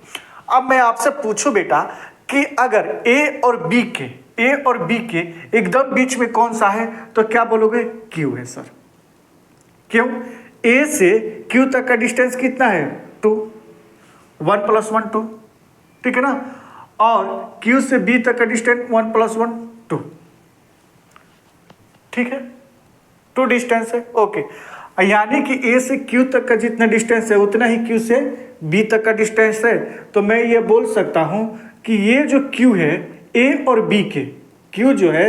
[SPEAKER 1] अब मैं आपसे पूछूं बेटा कि अगर ए और बी के एकदम बीच में कौन सा है, तो क्या बोलोगे क्यू है सर। क्यों? ए से क्यू तक का डिस्टेंस कितना है 2, 1 + 1 2, ठीक है ना, और क्यू से बी तक का डिस्टेंस 1 + 1 2, ठीक है, 2 डिस्टेंस है। ओके, यानी कि ए से क्यू तक का जितना डिस्टेंस है उतना ही क्यू से बी तक का डिस्टेंस है। तो मैं ये बोल सकता हूं कि ये जो क्यू है ए और बी के, क्यू जो है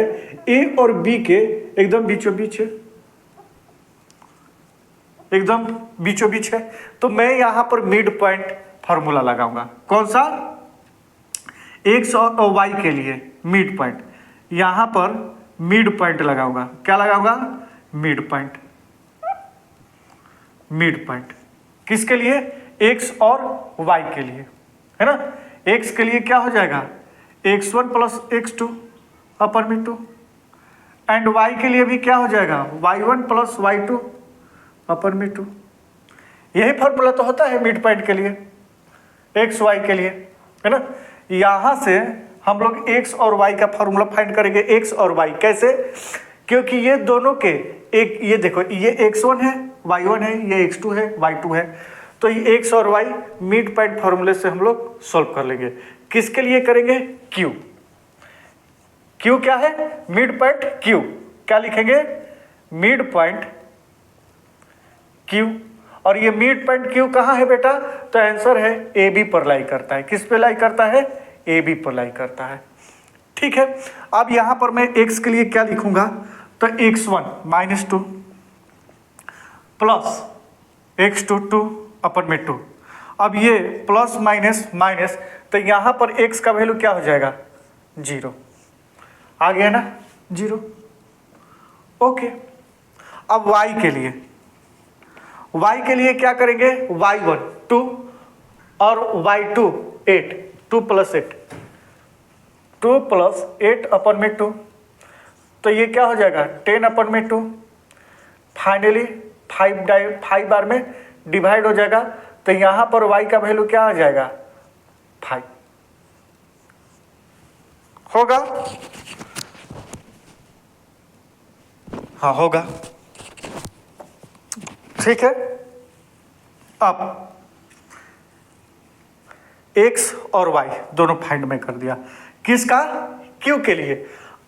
[SPEAKER 1] ए और बी के एकदम बीचों बीच है, एकदम बीचों बीच है। तो मैं यहां पर मिड पॉइंट फॉर्मूला लगाऊंगा। कौन सा? एक्स और वाई के लिए मिड पॉइंट, यहां पर मिड पॉइंट लगाऊंगा। क्या लगाऊंगा? Mid point. मिड पॉइंट किसके लिए? एक्स और वाई के लिए, है ना। एक्स के लिए क्या हो जाएगा x1 + x2 अपर में 2 एंड वाई के लिए भी क्या हो जाएगा y1 + y2 अपर में 2। यही फॉर्मूला तो होता है मिड पॉइंट के लिए, एक्स वाई के लिए, है ना। यहां से हम लोग एक्स और वाई का फॉर्मूला फाइंड करेंगे। एक्स और वाई कैसे? क्योंकि ये दोनों के एक, ये देखो ये x1 है, y1 है, ये x2 है, y2 है, तो ये x और y मिड पॉइंट फॉर्मूले से हम लोग सॉल्व कर लेंगे। किसके लिए करेंगे? q। q क्या है? Mid point q। क्या लिखेंगे? Mid point q। और ये मिड पॉइंट q कहाँ है बेटा? तो आंसर है ए बी पर लाई करता है। किस पे लाई करता है? ए बी पर लाई करता है। ठीक है, अब यहां पर मैं x के लिए क्या लिखूंगा? तो x1 - 2 प्लस x2 2 अपर में 2। अब ये प्लस माइनस माइनस, तो यहां पर x का वैल्यू क्या हो जाएगा 0। आ गया ना 0। ओके, अब y के लिए क्या करेंगे? y1 2 और y2 8, 2 + 8, 2 + 8 अपर में 2, तो ये क्या हो जाएगा 10 अपर में 2। फाइनली 5 बार में डिवाइड हो जाएगा, तो यहां पर y का वैल्यू क्या आ जाएगा 5 होगा। हाँ होगा, ठीक है। अब x और y दोनों फाइंड में कर दिया। किसका? q के लिए।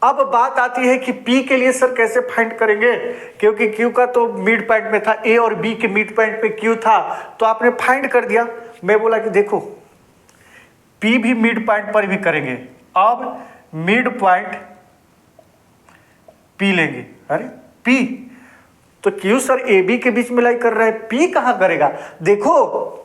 [SPEAKER 1] अब बात आती है कि p के लिए सर कैसे फाइंड करेंगे, क्योंकि q का तो मिड पॉइंट में था, a और b के मिड पॉइंट पे q था, तो आपने फाइंड कर दिया। मैं बोला कि देखो p भी मिड पॉइंट पर भी करेंगे। अब मिड पॉइंट p लेंगे। अरे p तो q सर ए बी के बीच में लाई कर रहा है, p कहां करेगा? देखो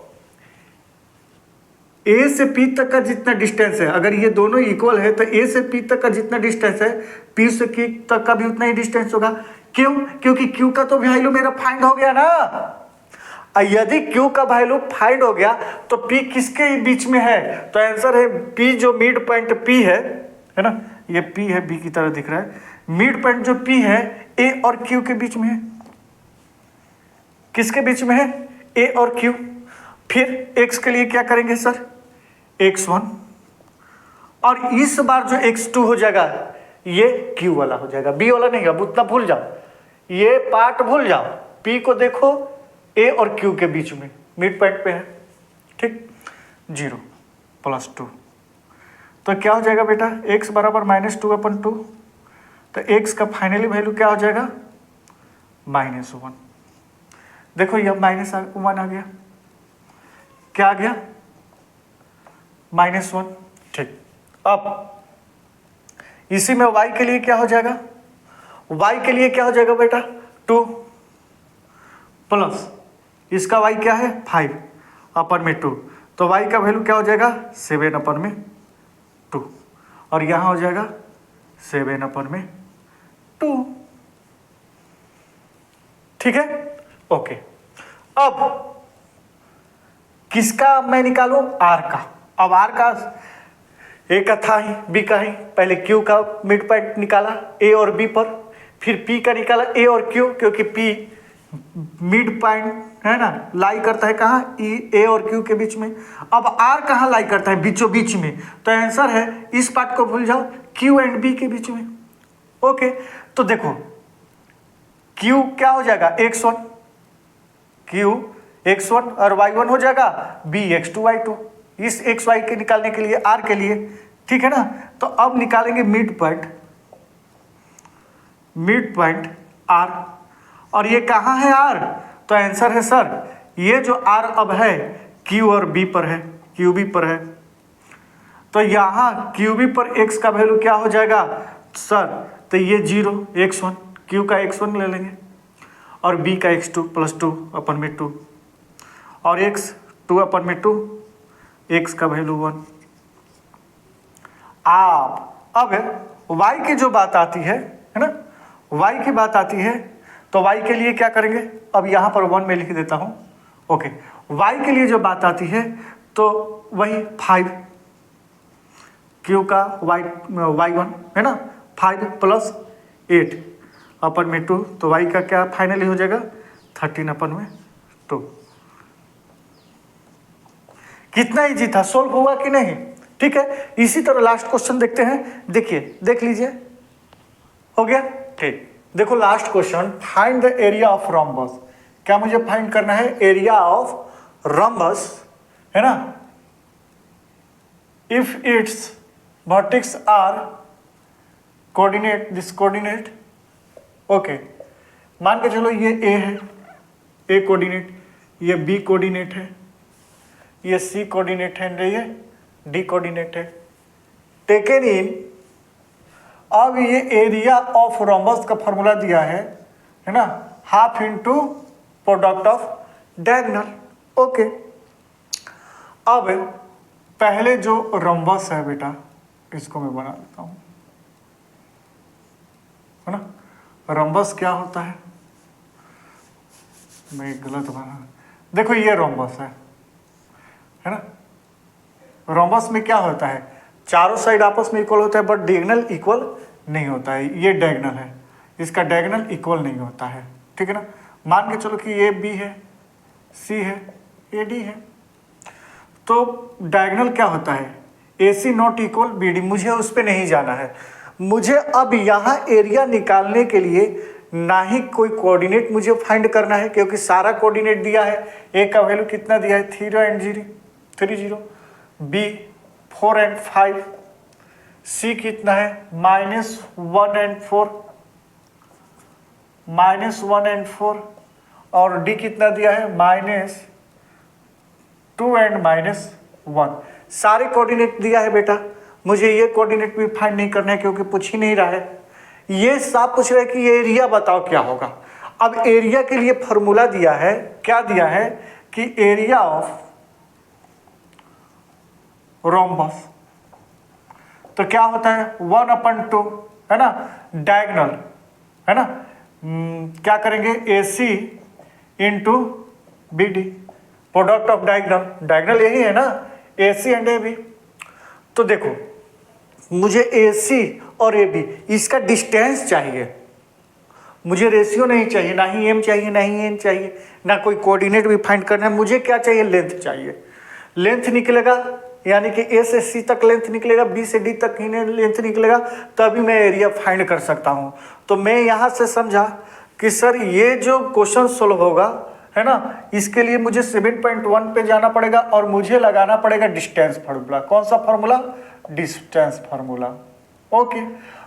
[SPEAKER 1] a से p तक का जितना डिस्टेंस है, अगर ये दोनों इक्वल है तो a से p तक का जितना डिस्टेंस है p से q तक का भी उतना ही डिस्टेंस होगा। क्यों? क्योंकि q का तो वैल्यू मेरा फाइंड हो गया ना। यदि q का वैल्यू फाइंड हो गया तो p किसके बीच में है? तो आंसर है p जो मिड पॉइंट p है ना, ये p है, b की तरह दिख रहा है। मिड पॉइंट जो p है a और q के बीच में है। किसके बीच में है, ए और क्यू। फिर एक्स के लिए क्या करेंगे सर, x1, और इस बार जो x2 हो जाएगा ये q वाला हो जाएगा, b वाला नहीं। अब उतना भूल जाओ, ये पार्ट भूल जाओ। p को देखो a और q के बीच में मिड पॉइंट पे है, ठीक, 0 + 2, तो क्या हो जाएगा बेटा, x बराबर -2/2। तो x का फाइनली वैल्यू क्या हो जाएगा, -1। देखो ये -1 आ गया, क्या आ गया, -1, ठीक। अब इसी में y के लिए क्या हो जाएगा, y के लिए क्या हो जाएगा बेटा, 2 प्लस इसका y क्या है, 5/2, तो y का वैल्यू क्या हो जाएगा, 7/2, और यहाँ हो जाएगा 7/2, ठीक है, ओके। अब किसका मैं निकालूं, r का। अब r का ए का था ही, बी का ही, पहले q का मिड पॉइंट निकाला a और b पर, फिर p का निकाला a और q, क्योंकि p मिड पॉइंट है ना, लाई करता है कहाँ, a और q के बीच में। अब r कहाँ लाई करता है, बीचों बीच में, तो आंसर है, इस पार्ट को भूल जाओ, q एंड b के बीच में, ओके। तो देखो q क्या हो जाएगा, x1, q x1 और y1 हो जाएगा, b x2 y2, इस x y के निकालने के लिए r के लिए, ठीक है ना। तो अब निकालेंगे मिड पॉइंट r, और ये कहाँ है r, तो आंसर है सर, ये जो r अब है q और b पर है, qb पर है, तो यहाँ qb पर x का वैल्यू क्या हो जाएगा सर, तो ये 0 x1, q का x1 ले लेंगे, और b का x2 + 2/2, और x 2/2, x का वैल्यू 1। आप अब y की जो बात आती है ना, y की बात आती है, तो y के लिए क्या करेंगे, अब यहाँ पर 1 में लिख देता हूँ, ओके। y के लिए जो बात आती है तो वही 5, q का y1 है ना, 5 + 8/2, तो y का क्या फाइनली हो जाएगा, 13/2। कितना इजी था, सोल्व हुआ कि नहीं, ठीक है। इसी तरह लास्ट क्वेश्चन देखते हैं, देखिए, देख लीजिए, हो गया, ठीक। देखो last question, find the area of rhombus. क्या मुझे फाइंड करना है, एरिया ऑफ रोम्बस, है ना, if its vertex are coordinate this coordinate, okay. मान के चलो ये ए है, ए कोऑर्डिनेट, ये बी कोऑर्डिनेट है, ये सी कोऑर्डिनेट है, ये डी कोऑर्डिनेट है, टेकन इन। अब ये एरिया ऑफ रोम्बस का फॉर्मूला दिया है ना, half into product of diagonal, okay. अब पहले जो रोम्बस है बेटा, इसको मैं बना देता हूं, है ना। रोम्बस क्या होता है, मैं गलत बना, देखो ये रोम्बस है ना। रोम्बस में क्या होता है, चारों साइड आपस में इक्वल होता है, बट डायगोनल इक्वल नहीं होता है। ये डायगोनल है, इसका डायगोनल इक्वल नहीं होता है, ठीक है ना। मान के चलो कि ये बी है, सी है, ए डी है, तो डायगोनल क्या होता है, ए सी नॉट इक्वल बी डी। मुझे उस पर नहीं जाना है, मुझे अब यहाँ एरिया निकालने के लिए ना ही कोई कोऑर्डिनेट मुझे फाइंड करना है, क्योंकि सारा कोऑर्डिनेट दिया है। ए का वैल्यू कितना दिया है, 3 एंड 0, बी 4 एंड 5, सी कितना है, -1 एंड 4, और डी कितना दिया है, -2 एंड -1। सारे कोऑर्डिनेट दिया है बेटा, मुझे ये कोऑर्डिनेट भी फाइंड नहीं करना है, क्योंकि पूछ ही नहीं रहा है। ये साफ पूछ रहा है कि ये एरिया बताओ क्या होगा। अब एरिया के लिए फॉर्मूला दिया है, क्या दिया है कि एरिया ऑफ रोम्बस, तो क्या होता है 1/2, है ना, डायगोनल, है ना। क्या करेंगे, AC into BD, product of diagonal, diagonal यही है ना, AC एंड AB। तो देखो मुझे AC और AB इसका डिस्टेंस चाहिए, मुझे रेशियो नहीं चाहिए, ना ही एम चाहिए, ना ही एन चाहिए, ना कोई कोऑर्डिनेट भी फाइंड करना है। मुझे क्या चाहिए? लेंथ चाहिए। लेंथ निकलेगा यानी कि ए से सी तक लेंथ निकलेगा, बी से डी तक ही लेंथ निकलेगा, तभी मैं एरिया फाइंड कर सकता हूँ। तो मैं यहाँ से समझा कि सर ये जो क्वेश्चन सोल्व होगा है ना, इसके लिए मुझे 7.1 पे जाना पड़ेगा और मुझे लगाना पड़ेगा डिस्टेंस फार्मूला। कौन सा फार्मूला? Distance formula. ओके,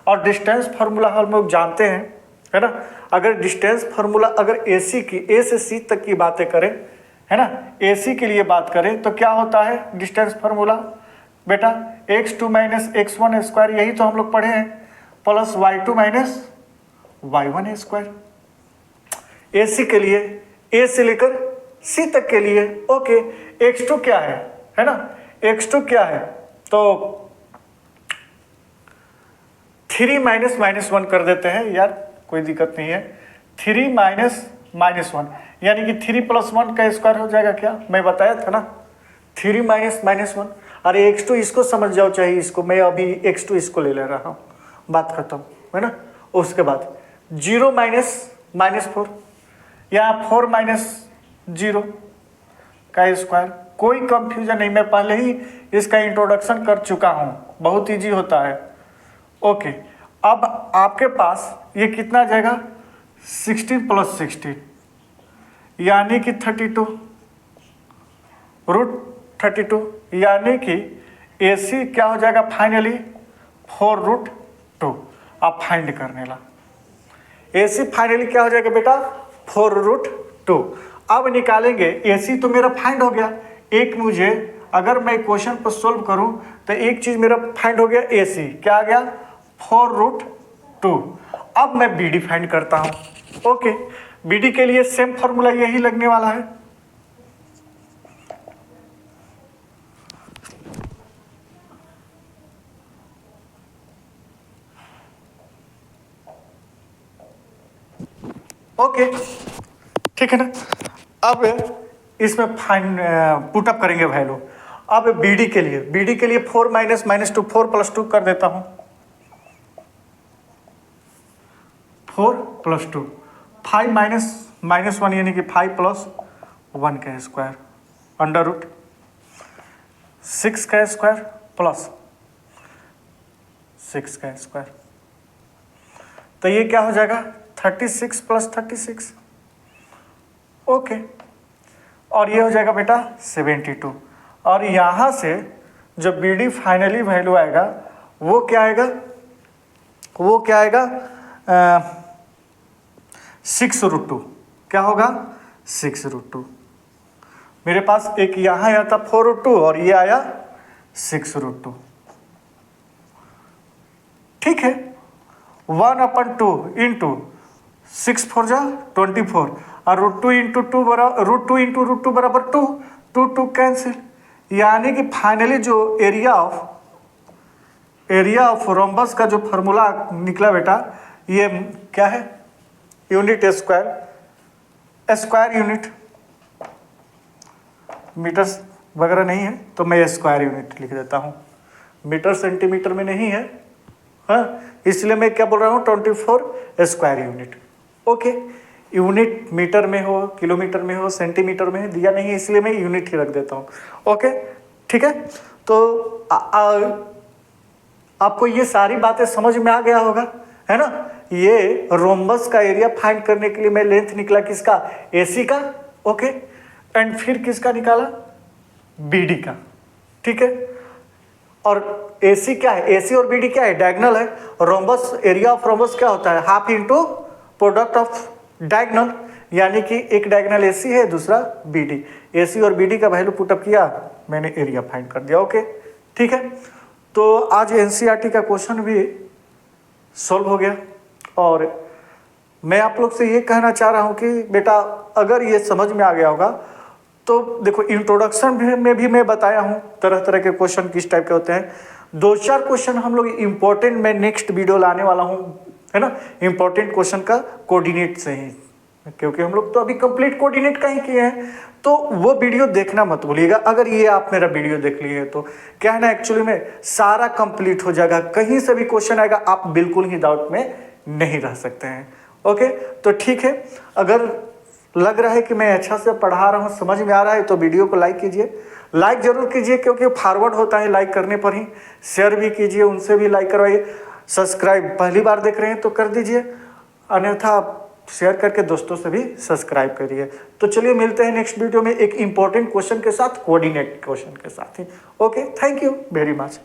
[SPEAKER 1] और डिस्टेंस फार्मूला हम लोग जानते हैं है ना। अगर डिस्टेंस फार्मूला अगर AC की A से C तक की बातें करें है ना, AC के लिए बात करें तो क्या होता है डिस्टेंस फार्मूला? बेटा x2 - x1 स्क्वायर, यही तो हम लोग पढ़े हैं, plus y2 - y1 square. AC के लिए A से लेकर C तक के लिए। ओके, x2 क्या है ना, x2 क्या है? तो 3 - -1 कर देते हैं यार, कोई दिक्कत नहीं है। 3 - -1 यानी कि 3 + 1 का स्क्वायर हो जाएगा। क्या मैं बताया था ना, 3 - -1। अरे x2 इसको समझ जाओ, चाहिए इसको, मैं अभी x2 इसको ले रहा हूँ, बात खत्म है ना। उसके बाद 0 - -4 या 4 - 0 का स्क्वायर। कोई कंफ्यूजन नहीं, मैं पहले ही इसका इंट्रोडक्शन कर चुका हूँ, बहुत ईजी होता है। ओके, अब आपके पास ये कितना आ जाएगा? 16 + 16 यानी कि 32 √32, यानी कि AC क्या हो जाएगा फाइनली? 4√2। आप फाइंड करने ला AC फाइनली क्या हो जाएगा बेटा? 4√2। अब निकालेंगे AC, तो मेरा फाइंड हो गया। एक मुझे अगर मैं क्वेश्चन को सोल्व करूं तो एक चीज मेरा फाइंड हो गया, AC क्या आ गया? 4√2। अब मैं BD फाइंड करता हूं। ओके, BD के लिए सेम फॉर्मूला यही लगने वाला है। ओके, ठीक है ना। अब इसमें फाइन पुटअप करेंगे वैल्यू। अब BD के लिए 4 - -2 4 + 2 कर देता हूं। 4 + 2 5 - -1 यानी कि 5 + 1 का स्क्वायर √6 का स्क्वायर प्लस 6 का स्क्वायर। तो ये क्या हो जाएगा? 36 + 36। ओके, और ये हो जाएगा बेटा 72। और यहाँ से जो BD फाइनली वैल्यू आएगा वो क्या आएगा? वो क्या आएगा? 6√2। क्या होगा? 6√2। मेरे पास एक यहाँ आया था 4√2 और ये आया 6√2। ठीक है, 1/2 इंटू 6 4 जा 24 और √2 × 2 बराबर 2। 2 कैंसिल, यानी कि फाइनली जो एरिया ऑफ रोम्बस का जो फॉर्मूला निकला बेटा, ये क्या है? Unit square unit. मीटर्स वगैरह नहीं है तो मैं स्क्वायर यूनिट लिख देता हूँ, मीटर सेंटीमीटर में नहीं है, हाँ, इसलिए मैं क्या बोल रहा हूँ? 24 square unit. Okay, unit metre में हो, किलोमीटर में हो, सेंटीमीटर में दिया नहीं है, इसलिए मैं यूनिट ही रख देता हूँ। ओके, ठीक है। तो आपको ये सारी बातें समझ में आ गया होगा है ना। ये रोम्बस का एरिया फाइंड करने के लिए मैं लेंथ निकला किसका? AC का। ओके, एंड फिर किसका निकाला? BD का। ठीक है, और AC क्या है? AC और BD क्या है? डायगोनल है। रोम्बस, एरिया ऑफ रोम्बस क्या होता है? Half into product of diagonal, यानी कि एक डायगोनल AC है, दूसरा BD। AC और BD का वैल्यू पुटअप किया, मैंने एरिया फाइंड कर दिया। ओके, ठीक है। तो आज NCERT का क्वेश्चन भी सॉल्व हो गया और मैं आप लोग से ये कहना चाह रहा हूँ कि बेटा अगर ये समझ में आ गया होगा तो देखो, इंट्रोडक्शन में भी मैं बताया हूँ तरह तरह के क्वेश्चन किस टाइप के होते हैं। 2-4 क्वेश्चन हम लोग इम्पोर्टेंट मैं नेक्स्ट वीडियो लाने वाला हूँ है ना, इम्पोर्टेंट क्वेश्चन का कोऑर्डिनेट से ही, क्योंकि हम लोग तो अभी कंप्लीट कोऑर्डिनेट का ही किए हैं, तो वो वीडियो देखना मत भूलिएगा। अगर ये आप मेरा वीडियो देख लिए तो क्या है ना, एक्चुअली में सारा कंप्लीट हो जाएगा, कहीं से भी क्वेश्चन आएगा आप बिल्कुल ही डाउट में नहीं रह सकते हैं। ओके, तो ठीक है, अगर लग रहा है कि मैं अच्छा से पढ़ा रहा हूँ, समझ में आ रहा है, तो वीडियो को लाइक कीजिए, लाइक जरूर कीजिए, क्योंकि फॉरवर्ड होता है लाइक करने पर ही। शेयर भी कीजिए, उनसे भी लाइक करवाइए। सब्सक्राइब पहली बार देख रहे हैं तो कर दीजिए, अन्यथा शेयर करके दोस्तों से भी सब्सक्राइब करिए। तो चलिए मिलते हैं नेक्स्ट वीडियो में एक इंपॉर्टेंट क्वेश्चन के साथ, कोऑर्डिनेट क्वेश्चन के साथ ही। Okay, thank you very much.